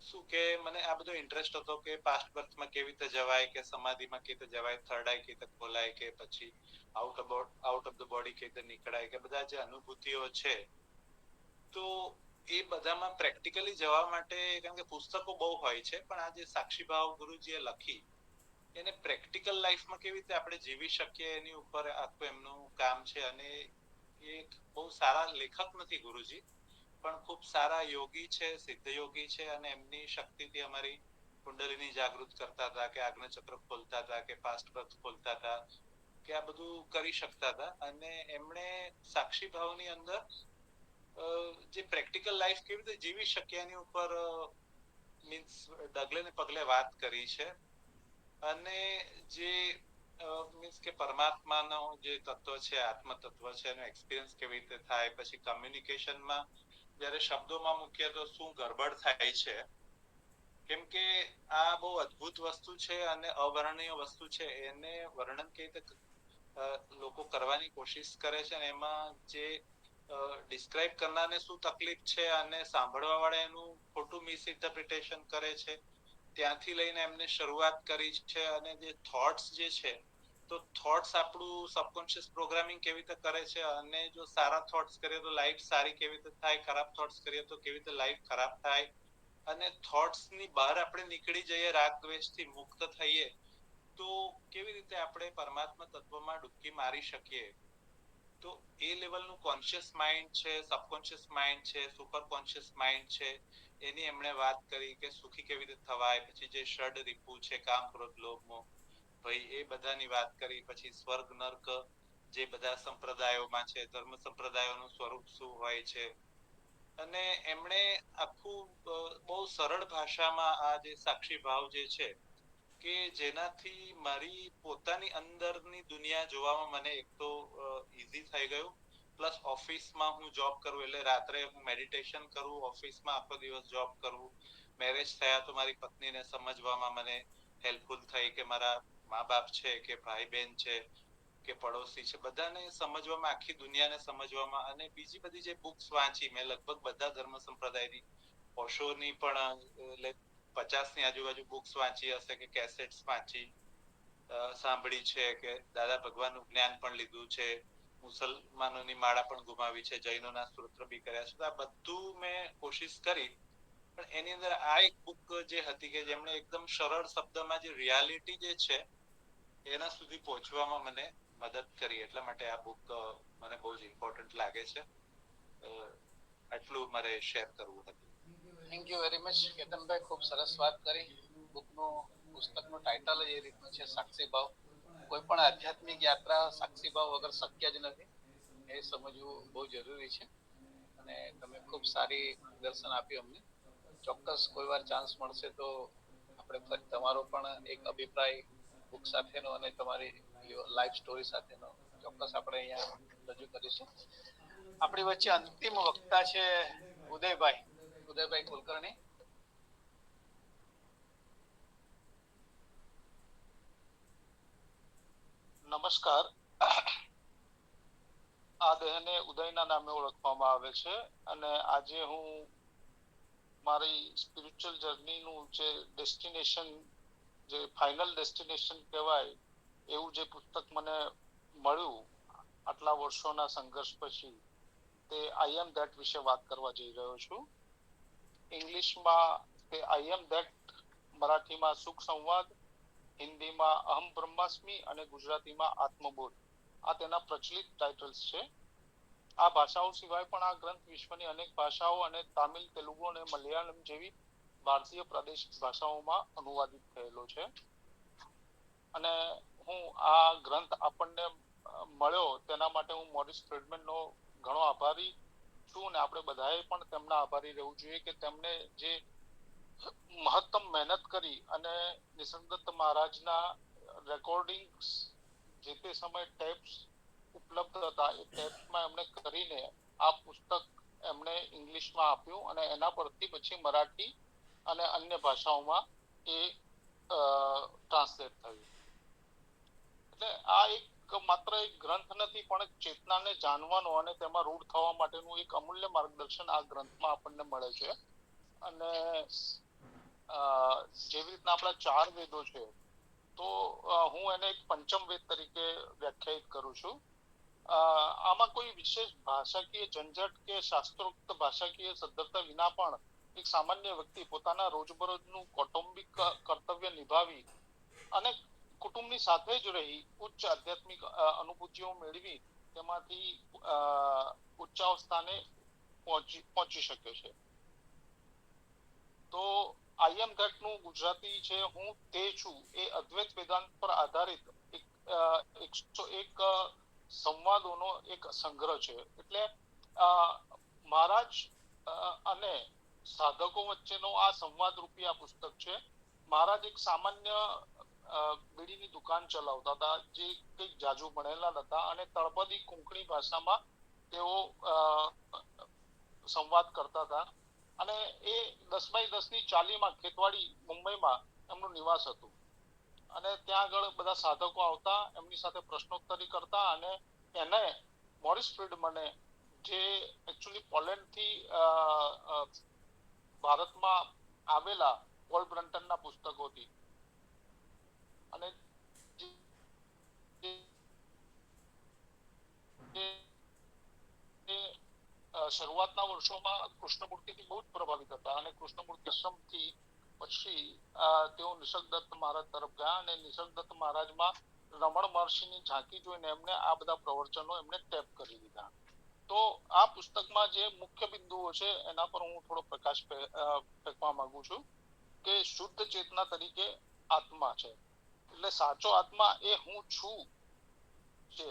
શું કે મને આ બધો ઇન્ટરેસ્ટ હતો કે પાસ્ટ બર્થમાં કેવી રીતે જવાય, કે સમાધિમાં કેવી રીતે જવાય, થર્ડ આઈ કેવી રીતે ખોલાય, કે પછી આઉટ ઓફ ધ બોડી કેવી રીતે નીકળાય, કે બધા જે અનુભૂતિઓ છે, તો એ બધામાં પ્રેક્ટિકલી જવા માટે, કારણ કે પુસ્તકો બહુ હોય છે, પણ આ જે સાક્ષીભાવ ગુરુજીએ લખી એને પ્રેક્ટિકલ લાઈફમાં કેવી રીતે આપણે જીવી શકીએ એની ઉપર આખું એમનું કામ છે. અને એ બહુ સારા લેખક નથી ગુરુજી, પણ ખૂબ સારા યોગી છે, સિદ્ધ યોગી છે, અને એમની શક્તિથી અમારી કુંડલીની જાગૃત કરતા હતા, કે આજ્ઞા ચક્ર ખોલતા હતા, કે પાસ્ટ બર્થ ખોલતા હતા, કે આ બધું કરી શકતા હતા. અને એમણે સાક્ષી ભાવની અંદર જે પ્રેક્ટિકલ લાઈફ કેવી રીતે જીવી શકીએ એની ઉપર મીન્સ ડગલે ને પગલે વાત કરી છે. અને જે મીન્સ કે પરમાત્માનો જે તત્વ છે, આત્મ તત્વ છે, એનો એક્સપિરિયન્સ કેવી રીતે થાય, પછી કમ્યુનિકેશનમાં જયારે શબ્દોમાં મૂકીએ તો શું ગડબડ થાય છે, કેમ કે આ બહુ અદ્ભુત વસ્તુ છે અને અવર્ણનીય વસ્તુ છે. એને વર્ણન કેવી રીતે લોકો કરવાની કોશિશ કરે છે, અને એમાં જે ડિસ્ક્રાઇબ કરનારને શું તકલીફ છે અને સાંભળવા વાળા એનું ખોટું મિસઇન્ટરપ્રિટેશન કરે છે, ત્યાંથી લઈને એમને શરૂઆત કરી છે. અને જે થોટ્સ જે છે, તો થોટ્સ આપણું સબકોન્શિયસ પ્રોગ્રામિંગ કેવી રીતે કરે છે, અને જો સારા થોટ્સ કરીએ તો લાઈફ સારી કેવી રીતે થાય, ખરાબ થોટ્સ કરીએ તો કેવી રીતે લાઈફ ખરાબ થાય, અને થોટ્સ ની બહાર આપણે નીકળી જઈએ, રાગ દ્વેષથી મુક્ત થઈએ, તો કેવી રીતે આપણે પરમાત્મા તત્વમાં ડૂબકી મારી શકીએ. તો એ લેવલનું કોન્શિયસ માઇન્ડ છે, સબકોન્શિયસ માઇન્ડ છે, સુપર કોન્શિયસ માઇન્ડ છે, એની એમણે વાત કરી કે સુખી કેવી રીતે થવાય. પછી જે ષડ રીપુ છે, કામ, ક્રોધ, લોભ, મોહ, ભય, એ બધાની વાત કરી. પછી સ્વર્ગ નર્ક જે બધા સંપ્રદાયોમાં છે, ધર્મ સંપ્રદાયોનું સ્વરૂપ શું હોય છે, અને એમણે આખું બહુ સરળ ભાષામાં આ જે સાક્ષી ભાવ જે છે, કે જેનાથી મારી પોતાની અંદરની દુનિયા જોવામાં મને એક તો ઈઝી થઈ ગયું, પ્લસ ઓફિસમાં હું જોબ કરું એટલે રાત્રે હું મેડિટેશન કરું, ઓફિસમાં આખો દિવસ જોબ કરું. મેરેજ થયા તો મારી પત્નીને સમજવામાં મને હેલ્પફુલ થઈ, કે મારા મા બાપ છે, કે ભાઈ બહેન છે, કે પડોશી છે, બધાને સમજવામાં, આખી દુનિયાને સમજવામાં. અને બીજી બધી જે બુક્સ વાંચી મેં, લગભગ બધા ધર્મ સંપ્રદાયની, ઓશોની પણ 50 ની આજુબાજુ બુક્સ વાંચી હશે, કે કેસેટ્સ વાંચી, સાંભળી છે, કે દાદા ભગવાનનું જ્ઞાન પણ લીધું છે, મુસલમાનોની માળા પણ ગુમાવી છે, જૈનોના સ્તોત્ર બી કર્યા છે. તો આ બધું મેં કોશિશ કરી, પણ એની અંદર આ એક બુક જે હતી કે જેમણે એકદમ સરળ શબ્દમાં જે રિયાલિટી જે છે એના સુધી પહોંચવામાં મને મદદ કરી. એટલા માટે આ બુક મને બહુ જ ઇમ્પોર્ટન્ટ લાગે છે. આટલું મારે શેર કરવું હતું. થેન્ક યુ વેરી મચ કેતનભાઈ, ખૂબ સરસ વાત કરી. બુકનું પુસ્તકનું ટાઇટલ જ એ રીતનું છે, સાક્ષી ભાવ. કોઈ પણ આધ્યાત્મિક યાત્રા સાક્ષી ભાવ વગર શક્ય જ નથી, એ સમજવું બહુ જરૂરી છે. અને તમે ખૂબ સારી દર્શન આપ્યું અમને. ચોક્કસ કોઈ વાર ચાન્સ મળશે તો આપણે ફરી તમારો પણ એક અભિપ્રાય બુક સાથેનો અને તમારી લાઈફ સ્ટોરી સાથેનો ચોક્કસ આપણે અહીંયા રજૂ કરીશું. આપણી વચ્ચે અંતિમ વક્તા છે ઉદયભાઈ કુલકર્ણી. નમસ્કાર. આ દેહને ઉદયના નામે ઓળખવામાં આવે છે, અને આજે હું મારી સ્પિરિચ્યુઅલ જર્નીનું જે ડેસ્ટિનેશન, જે ફાઇનલ ડેસ્ટિનેશન કહેવાય એવું જે પુસ્તક મને મળ્યું આટલા વર્ષોના સંઘર્ષ પછી, તે આઈ એમ ધેટ વિશે વાત કરવા જઈ રહ્યો છું. ઇંગ્લિશમાં તે આઈ એમ ધેટ, મરાઠીમાં સુખ સંવાદ, હિન્દીમાં અહમ બ્રહ્માસ્મિ અને ગુજરાતીમાં આત્મબોધ. આ તેના પ્રચલિત ટાઇટલ્સ છે. આ ભાષાઓ સિવાય પણ આ ગ્રંથ વિશ્વની અનેક ભાષાઓ અને તામિલ, તેલુગુ અને મલયાલમ જેવી ભારતીય પ્રાદેશિક ભાષાઓમાં અનુવાદિત થયેલો છે. અને હું આ ગ્રંથ આપણને મળ્યો તેના માટે હું મોરિસ ફ્રીડમેનનો ઘણો આભારી છું અને આપણે બધાએ પણ તેમના આભારી રહેવું જોઈએ કે તેમને જે મહત્તમ મહેનત કરી અને નિસર્ગદત્ત મહારાજના રેકોર્ડિંગ્સ જે તે સમયે ટેપ્સ ઉપલબ્ધ હતા એ ટેપ્સમાં એમણે કરીને આ પુસ્તક એમણે ઇંગ્લિશમાં આપ્યું અને એના પરથી પછી મરાઠી અને અન્ય ભાષાઓમાં એ ટ્રાન્સલેટ થયું. એટલે આ એક માત્ર એક ગ્રંથ નથી પણ ચેતનાને જાણવાનો અને તેમાં રૂઢ થવા માટેનું એક અમૂલ્ય માર્ગદર્શન આ ગ્રંથમાં આપણને મળે છે. અને જેવી રીતના આપણા 4 વેદો છે તો હું એને એક પંચમ વેદ તરીકે વ્યાખ્યાયિત કરું છું. આમાં કોઈ વિશેષ ભાષાકીય ઝંઝટ કે શાસ્ત્રોક્ત ભાષાકીય સદ્ધરતા વિના પણ એક સામાન્ય વ્યક્તિ પોતાના રોજબરોજનું કૌટુંબિક કર્તવ્ય નિભાવી અને કુટુંબની સાથે જ રહી ઉચ્ચ આધ્યાત્મિક અનુભૂતિઓ મેળવી તેમાંથી ઉચ્ચાવ સ્થાને પહોંચી શકે છે. તો આઈ એમ ધેટ નું ગુજરાતી છે હું તે છું એ અદ્વૈત વેદાંત પર આધારિત 101 સંવાદોનો એક સંગ્રહ છે. એટલે મહારાજ અને સાધકો વચ્ચેનો આ સંવાદ રૂપી આ પુસ્તક છે. મહારાજ એક સામાન્ય બીડીની દુકાન ચલાવતા હતા, જે કંઈક જાજુ ભણેલા હતા અને તળપદી કોંકણી ભાષામાં તેઓ સંવાદ કરતા હતા. અને એ 10x10 ની ચાલીમાં ખેતવાડી મુંબઈમાં એમનું નિવાસ હતું. અને ત્યાં આગળ બધા સાધકો આવતા, એમની સાથે પ્રશ્નોત્તરી કરતા અને એને મોરિસ ફ્રીડમને જે એકચ્યુઅલી પોલેન્ડ થી ભારતમાં આવેલા પોલ બ્રન્ટનના પુસ્તકોથી અને શરૂઆતના વર્ષોમાં કૃષ્ણમૂર્તિથી બહુ જ પ્રભાવિત હતા અને કૃષ્ણમૂર્તિ આશ્રમથી પછી તેઓ નિસર્ગદત્ત મહારાજ તરફ ગયા અને નિસર્ગદત્ત મહારાજમાં રમણ મહર્ષિની ઝાંકી જોઈને એમને આ બધા પ્રવચનો એમને ટેપ કરી દીધા. તો આ પુસ્તકમાં જે મુખ્ય બિંદુઓ છે એના પર હું થોડો પ્રકાશ ફેંકવા માંગુ છું કે શુદ્ધ ચેતના તરીકે આત્મા છે. એટલે સાચો આત્મા એ હું છું છે,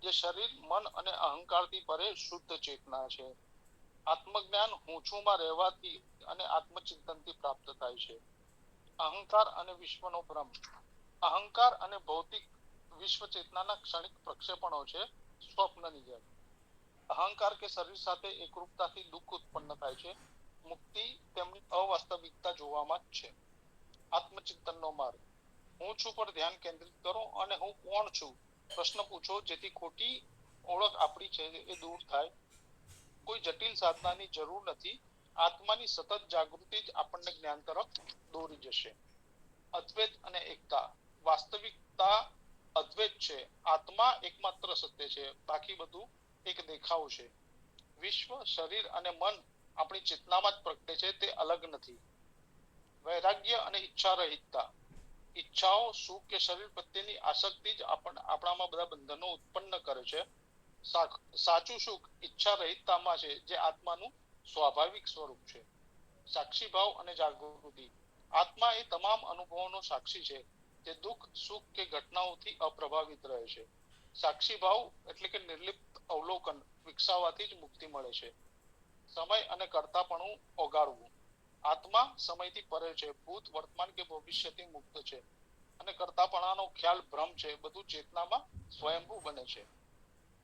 જે શરીર, મન અને અહંકારથી પરે શુદ્ધ ચેતના છે. આત્મજ્ઞાન હું છુંમાં રહેવાથી અને આત્મચિંતનથી પ્રાપ્ત થાય છે. અહંકાર અને વિશ્વનો ભ્રમ. અહંકાર અને ભૌતિક વિશ્વ ચેતનાના ક્ષણિક પ્રક્ષેપણો છે, સ્વપ્નની જેમ. અહંકાર કે શરીર સાથે એકરૂપતાથી દુઃખ ઉત્પન્ન થાય છે. મુક્તિ તેમની અવાસ્તવિકતા જોવામાં જ છે. આત્મચિંતનનો માર્ગ. હું છું પર ધ્યાન કેન્દ્રિત કરો અને હું કોણ છું પ્રશ્ન પૂછો, જેથી ખોટી ઓળખ આપણી છે એ દૂર થાય. કોઈ જટિલ સાધનાની જરૂર નથી. આત્માની સતત જાગૃતિ જ આપણને જ્ઞાન તરફ દોરી જશે. અદ્વૈત અને એકતા. વાસ્તવિકતા અદ્વૈત છે. આત્મા એકમાત્ર સત્ય છે, બાકી બધું એક દેખાવ છે. વિશ્વ, શરીર અને મન આપણી ચેતનામાં જ પ્રગટે છે, તે અલગ નથી. વૈરાગ્ય અને ઈચ્છા રહિતતા. ઈચ્છાઓ, સુખ કે શરીર પ્રત્યેની આસક્તિ જ આપણામાં બધા બંધનો ઉત્પન્ન કરે છે. સાચું સુખ ઈચ્છા રહિતતામાં છે, જે આત્માનું સ્વાભાવિક સ્વરૂપ છે. સાક્ષી ભાવ અને જાગૃતિ. આત્મા એ તમામ અનુભવોનો સાક્ષી છે, જે દુઃખ, સુખ કે ઘટનાઓથી અપ્રભાવિત રહે છે. સાક્ષી ભાવ એટલે કે નિર્લિપ્ત અવલોકન વિકસાવવાથી જ મુક્તિ મળે છે. સમય અને કર્તાપણું ઓગાળવું. આત્મા સમયથી પરે છે, ભૂત, વર્તમાન કે ભવિષ્યથી મુક્ત છે અને કર્તાપણાનો ખ્યાલ ભ્રમ છે. બધું ચેતનામાં સ્વયંભૂ બને છે.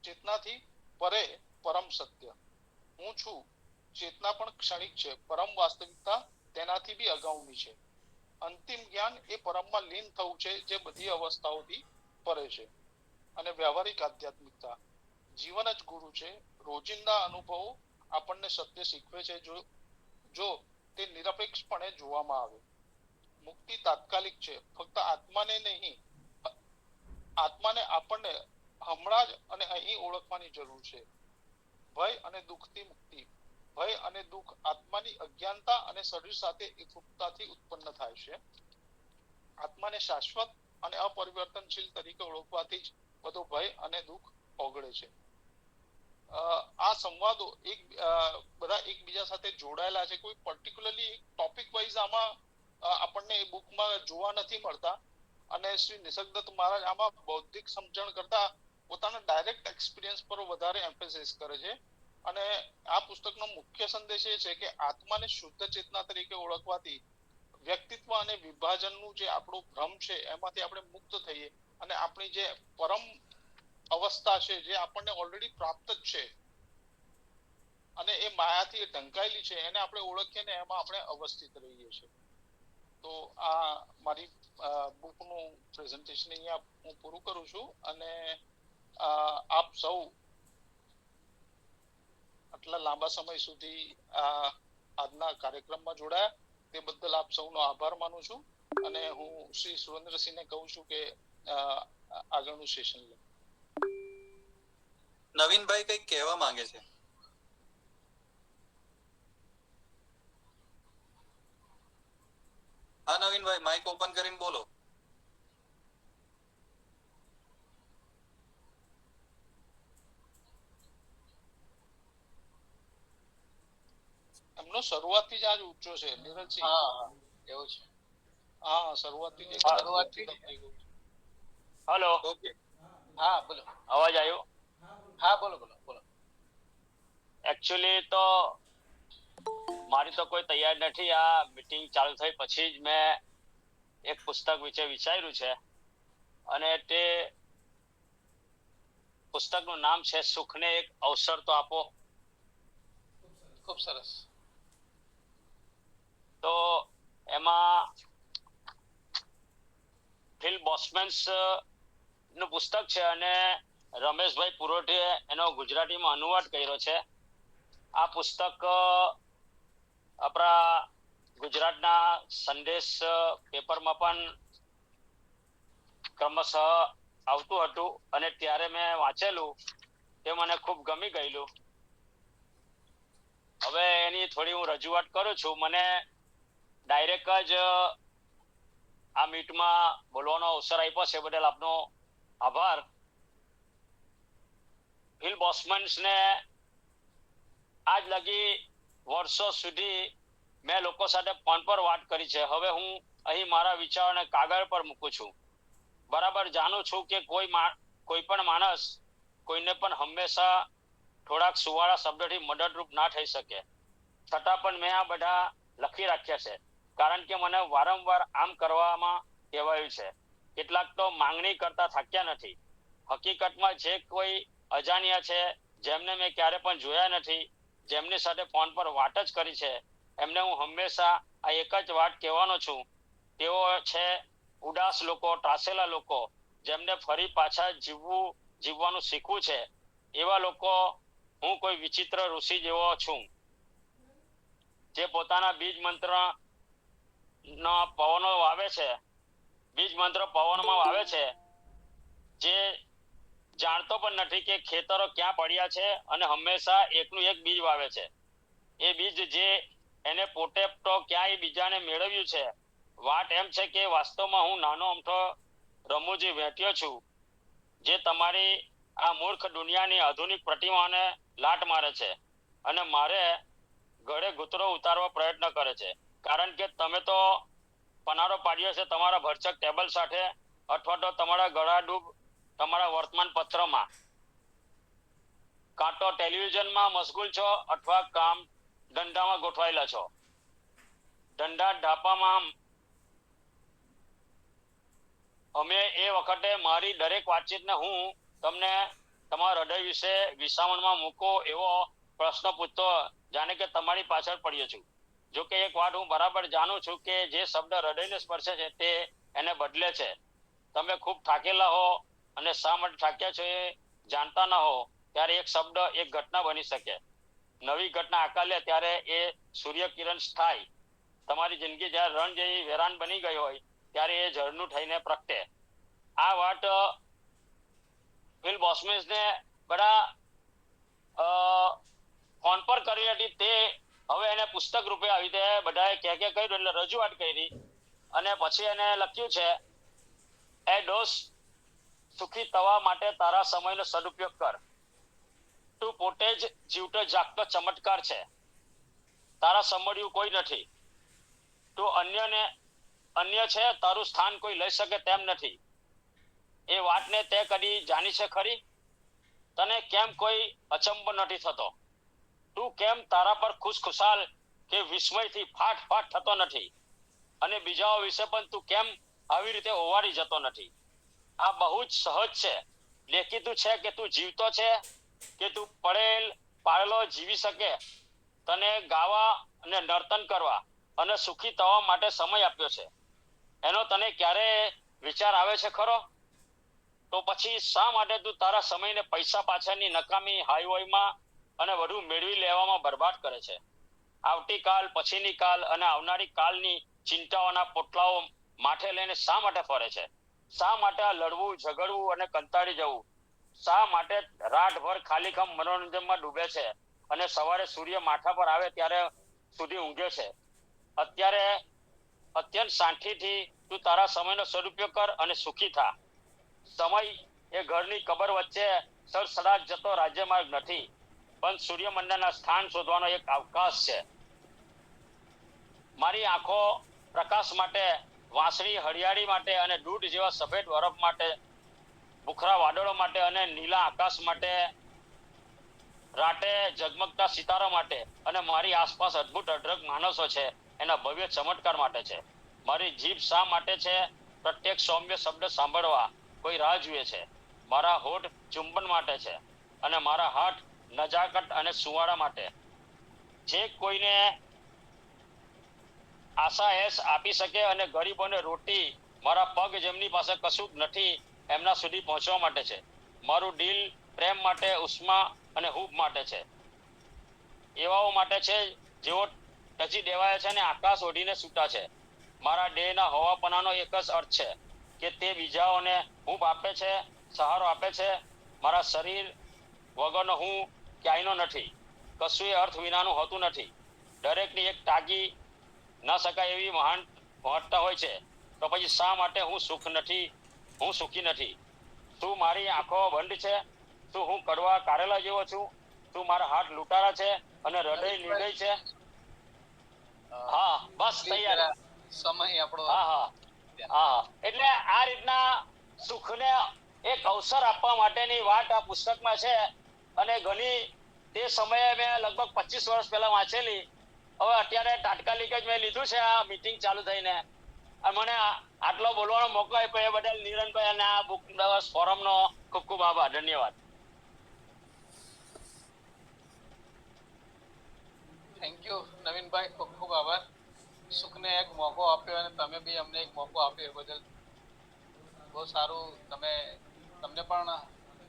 ચેતનાથી પરે પરમ સત્ય. હું છું ચેતના પણ ક્ષણિક છે, પરમ વાસ્તવિકતા તેનાથી બી અગાઉની છે. અંતિમ જ્ઞાન એ પરમમાં લીન થવું છે, જે બધી અવસ્થાઓથી પરે છે. અને વ્યવહારિક આધ્યાત્મિકતા. જીવન જ ગુરુ છે. રોજિંદા અનુભવો આપણને સત્ય શીખવે છે, જો તે નિરપેક્ષપણે જોવામાં આવે. મુક્તિ તાત્કાલિક છે. ફક્ત આત્માને નહીં, આત્માને આપણને હમણાં જ અને અહીં ઓળખવાની જરૂર છે. ભય અને દુઃખથી મુક્તિ. ભય અને દુઃખ આત્માની અજ્ઞાનતા અને શરીર સાથે એકરૂપતાથી ઉત્પન્ન થાય છે. આત્માને શાશ્વત અને અપરિવર્તનશીલ તરીકે ઓળખવાથી જ બધો ભય અને દુઃખ ઓગળે છે. આ સંવાદો બધા એકબીજા સાથે જોડાયેલા છે. કોઈ પર્ટિક્યુલરલી ટોપિક વાઇઝ આમાં આપણને એ બુકમાં જોવા નથી મળતા. અને શ્રી નિસર્ગદત્ત મહારાજ આમાં બૌદ્ધિક સમજણ કરતા પોતાના ડાયરેક્ટ એક્સપિરિયન્સ પર વધારે એમ્ફેસિસ કરે છે. અને આ પુસ્તકનો મુખ્ય સંદેશ એ છે કે આત્માને શુદ્ધ ચેતના તરીકે ઓળખવાથી વ્યક્તિત્વ અને વિભાજનનું જે આપણો ભ્રમ છે એમાંથી આપણે મુક્ત થઈએ અને આપણી જે પરમ અવસ્થા છે જે આપણને ઓલરેડી પ્રાપ્ત જ છે અને એ માયાથી ઢંકાયેલી છે એને આપણે ઓળખીએ ને એમાં આપણે અવસ્થિત રહીએ છીએ. તો આ મારી બુકનું પ્રેઝન્ટેશન અહીંયા હું પૂરું કરું છું. અને આપ સૌ આટલા લાંબા સમય સુધી આજના કાર્યક્રમમાં જોડાયા તે બદલ આપ સૌનો આભાર માનું છું. અને હું શ્રી સુરેન્દ્રસિંહને કહું છું કે આગળનું સેશન લે. નવીનભાઈ કંઈક કહેવા માંગે છે. હા નવીનભાઈ, માઇક ઓપન કરીને બોલો. એમનો શરૂઆતથી જ આજ ઊંચો છે નિરલસિંહ. હા એવું છે. હા શરૂઆતથી હેલો. ઓકે હા બોલો. અવાજ આવ્યો? હા બોલો બોલો બોલો. એકચ્યુઅલી તો મારી તો કોઈ તૈયારી નથી. આ મીટિંગ ચાલુ થઈ પછી જ મેં એક પુસ્તક વિશે વિચાર્યું છે અને તે પુસ્તકનું નામ છે સુખને એક અવસર તો આપો. ખૂબ સરસ. તો એમાં ફિલ બોસમેન્સ નું પુસ્તક છે અને રમેશભાઈ પુરોઠીએ એનો ગુજરાતીમાં અનુવાદ કર્યો છે. આ પુસ્તક આપણા ગુજરાતના સંદેશ પેપરમાં પણ ક્રમશઃ આવતું હતું અને ત્યારે મેં વાંચેલું તે મને ખૂબ ગમી ગયેલું. હવે એની થોડી હું રજૂઆત કરું છું. મને ડાયરેક્ટ જ આ મીટમાં બોલવાનો અવસર આપ્યો છે બદલ આપનો આભાર. ફિલ બોસમેન્સને આજ લગી વર્ષો સુધી મેં લોકો સાથે ફોન પર વાત કરી છે. હવે હું અહીં મારા વિચારોને કાગળ પર મૂકું છું. બરાબર જાણું છું કે કોઈ પણ માણસ કોઈને પણ હંમેશા થોડાક સુવાળા શબ્દોથી મદદરૂપ ના થઈ શકે. છતાં પણ મેં આ બધા લખી રાખ્યા છે કારણ કે મને વારંવાર આમ કરવામાં કહેવાયું છે. કેટલાક તો માંગણી કરતા થાક્યા નથી. હકીકતમાં જે કોઈ અજાણ્યા છે જેમને મેં ક્યારે પણ જોયા નથી, જેમની સાથે ફોન પર વાત જ કરી છે, એમને હું હંમેશા આ એક જ વાત કહેવાનો છું. તેઓ છે ઉદાસ લોકો, ત્રાસેલા લોકો, જેમને ફરી પાછા જીવવાનું શીખવું છે. એવા લોકો હું કોઈ વિચિત્ર ઋષિ જેવો છું જે પોતાના બીજ મંત્ર ના પવનો વાવે છે, બીજ મંત્ર પવનમાં વાવે છે, જે જાણતો પણ નથી કે ખેતરો ક્યાં પડ્યા છે અને હંમેશા એકનું એક બીજ વાવે છે. એ બીજ જે એને પોતે તો ક્યાંય બીજાને મેળવ્યું છે. વાત એમ છે કે વાસ્તવમાં હું નાનો અમથો રમૂજી વેઠ્યો છું જે તમારી આ મૂર્ખ દુનિયાની આધુનિક પ્રતિમાને લાટ મારે છે અને મારે ગળે ગુતરો ઉતારવા પ્રયત્ન કરે છે. કારણ કે તમે તો પનારો પાડ્યો છે તમારા ભરચક ટેબલ સાથે અથવા તો તમારા ગળાડૂબ તમારા વર્તમાન પત્રમાં, કાં તો ટેલિવિઝનમાં મશગુલ છો અથવા કામ ધંધામાં ગોઠવાયેલા છો. ધંધા ઢાપામાં અમે એ વખતે મારી દરેક વાતચીતને હું તમને તમારા હૃદય વિશે વિસાવણમાં મૂકો એવો પ્રશ્ન પૂછતો જાણે કે તમારી પાછળ પડ્યો છું. જો કે એક વાત હું બરાબર જાણું છું કે જે શબ્દ હૃદયને સ્પર્શે છે તે એને બદલે છે. તમે ખૂબ થાકેલા હો અને શા માટે થાક્યા છો એ જાણતા ના હો ત્યારે એક શબ્દ એક ઘટના બની શકે. નવી ઘટના આકાર લે ત્યારે એ સૂર્ય કિરણ થાય. તમારી જિંદગી જ્યારે રણ જેવી વેરાન બની ગઈ હોય ત્યારે એ ઝરણું થઈને પ્રગટે. આ વાત ફિલ બોસમેન્સને બડા ફોન પર કરી હતી તે હવે એને પુસ્તક રૂપે આવી રીતે બધાએ કે કર્યું એટલે રજૂઆત કરી અને પછી એને લખ્યું છે એ ડોસ સુખી થવા માટે તારા સમયનો સદુપયોગ કર. તું પોતે જ જીવતો જાગતો ચમત્કાર છે. તારા સમળ્યું કોઈ નથી. તું અન્ય છે, તારું સ્થાન કોઈ લઈ શકે તેમ નથી. એ વાતને તે કદી જાણી છે ખરી? તને કેમ કોઈ અચંબો નથી થતો? તું કેમ તારા પર ખુશખુશાલ કે વિસ્મયથી ફાટ થતો નથી? અને બીજાઓ વિશે પણ તું કેમ આવી રીતે ઓવારી જતો નથી? આ બહુ જ સહજ છે. લેખિતું છે કે તું જીવતો છે, કે તું પાળેલો જીવી શકે. તને ગાવા અને નર્તન કરવા અને સુખી થવા માટે સમય આપ્યો છે. એનો તને ક્યારે વિચાર આવે છે ખરો? તો પછી શા માટે તું તારા સમયને પૈસા પાછળની નકામી હાઈવેમાં અને વધુ મેળવી લેવામાં બરબાદ કરે છે? આવતીકાલ, પછીની કાલ અને આવનારી કાલની ચિંતાઓના પોટલાઓ માથે લઈને શા માટે ફરે છે? શા માટે આ લડવું, ઝઘડવું અને કંટાળી જવું? શા માટે રાતભર ખાલીખમ મનોરંજનમાં ડૂબે છે અને સવારે સૂર્ય માથા પર આવે ત્યારે સુધી ઊંઘે છે? અત્યંત શાંતિથી તું તારા સમયનો સદુપયોગ કર અને સુખી થા. સમય એ ઘરની કબર વચ્ચે સડસડાટ જતો રાજ્યમાર્ગ નથી, પણ સૂર્યમંડળના સ્થાન શોધવાનો એક અવકાશ છે. મારી આંખો પ્રકાશ માટે, વાંસળી હરિયાળી માટે અને દૂધ જેવા સફેદ બરફ માટે, ભૂખરા વાદળો માટે અને નીલા આકાશ માટે, રાતે ઝગમગતા સિતારા માટે અને મારી આસપાસ અદ્ભુત અઢળક માણસો છે એના ભવ્ય ચમત્કાર માટે છે. મારી જીભ શા માટે છે? પ્રત્યેક સૌમ્ય શબ્દ સાંભળવા કોઈ રાહ જુએ છે. મારા હોઠ ચુંબન માટે છે અને મારા હાથ નજાકત અને સુવાળા માટે. જે કોઈને આશા એશ આપી શકે અને ગરીબોને રોટી, મારા પગ જેમની પાસે કશું નથી એમના સુધી પહોંચવા માટે છે. મારું દિલ પ્રેમ માટે, ઉષ્મા અને હૂબ માટે છે. એવાઓ માટે છે જેઓ તજી દેવાય છે અને આકાશ ઓઢીને સૂતા છે. મારા દેહના હોવાપણાનો એક જ અર્થ છે કે તે બીજાઓને હૂબ આપે છે, સહારો આપે છે. મારા શરીર વગરનો હું ક્યાંયનો નથી. કશું એ અર્થ વિનાનું હોતું નથી. દરેકની એક તાગી ન શકાય એવી મહત્તા હોય છે. તો પછી શા માટે હું સુખી નથી? શું મારી આંખો બંધ છે? શું હું કડવા કારેલા જેવો છું? શું મારા હાથ લૂંટારા છે અને હૃદય નિર્દય છે? હા, બસ તૈયાર. સમય આપણો. હા. એટલે આ રીતના સુખને એક અવસર આપવા માટેની વાત આ પુસ્તકમાં છે અને ઘણી તે સમયે મેં લગભગ 25 વર્ષ પહેલા વાંચેલી. હવે અત્યારે તાત્કાલિક જ મેં લીધું છે આ મીટિંગ ચાલુ થઈને. અને મને આટલો બોલવાનો મોકો આપ્યો એ બદલ નિરંજનભાઈ અને આ બુક લવર્સ ફોરમનો ખૂબ ખૂબ આભાર. ધન્યવાદ. થેન્ક યુ નવીનભાઈ, ખૂબ ખૂબ આભાર. સુખને એક મોકો આપ્યો અને તમે બી અમને એક મોકો આપ્યો એ બદલ બહુ સારું. તમને પણ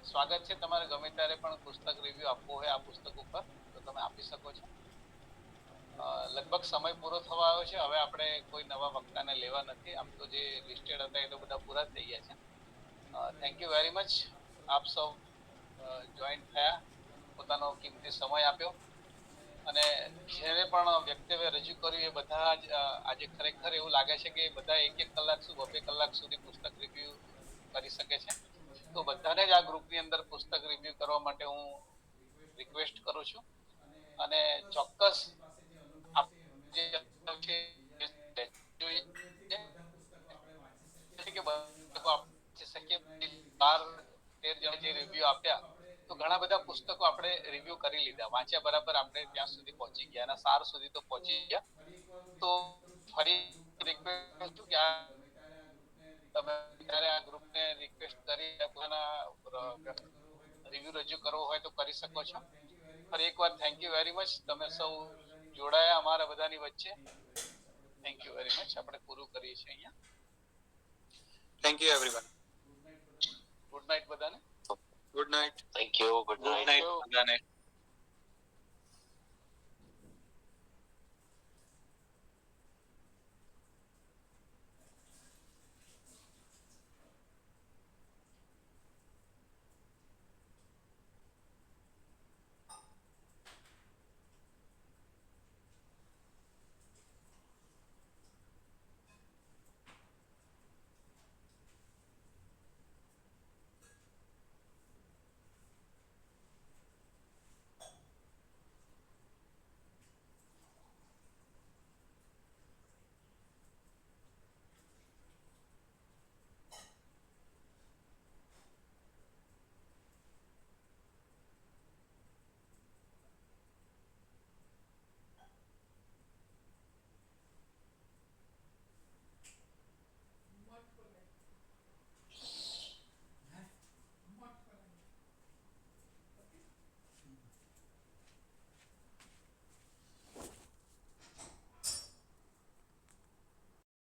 સ્વાગત છે. તમારે ગમે ત્યારે પણ પુસ્તક રિવ્યુ આપવો હોય આ પુસ્તક ઉપર તો તમે આપી શકો છો. લગભગ સમય પૂરો થવા આવ્યો છે. હવે આપણે કોઈ નવા વક્તાને લેવા નથી. આમ તો જે લિસ્ટેડ હતા એ તો બધા પૂરા થઈ ગયા છે. Thank you very much. આપ સૌ જોઈન્ટ થયા, પોતાનો કિંમતી સમય આપ્યો અને જેને પણ વક્તવ્ય રજૂ કર્યું એ બધા જ આજે ખરેખર એવું લાગે છે કે બધા 1-1 કલાક 2 કલાક સુધી પુસ્તક રિવ્યુ કરી શકે છે. તો બધાને જ આ ગ્રુપની અંદર પુસ્તક રિવ્યુ કરવા માટે હું રિક્વેસ્ટ કરું છું અને ચોક્કસ આપ્યા તો ઘણા બધા પુસ્તકો આપણે રિવ્યુ કરી લીધા, વાંચ્યા બરાબર આપણે ત્યાં સુધી પહોંચી ગયા અને સાર સુધી તો પહોંચી ગયા. તો ફરી રિક્વેસ્ટ છું કે તમે ત્યારે આ ગ્રુપને રિક્વેસ્ટ કરી પોતાના રિવ્યુ રજૂ કરવો હોય તો કરી શકો છો. ફરી એકવાર થેન્ક યુ વેરી મચ. તમે સૌ જોડાયા અમારા બધાની વચ્ચે. Thank you very much. આપણે પૂરું કરીએ છીએ અહીંયા. Thank you everyone. Good night બધાને. Good night. Thank you. Good night. બધાને.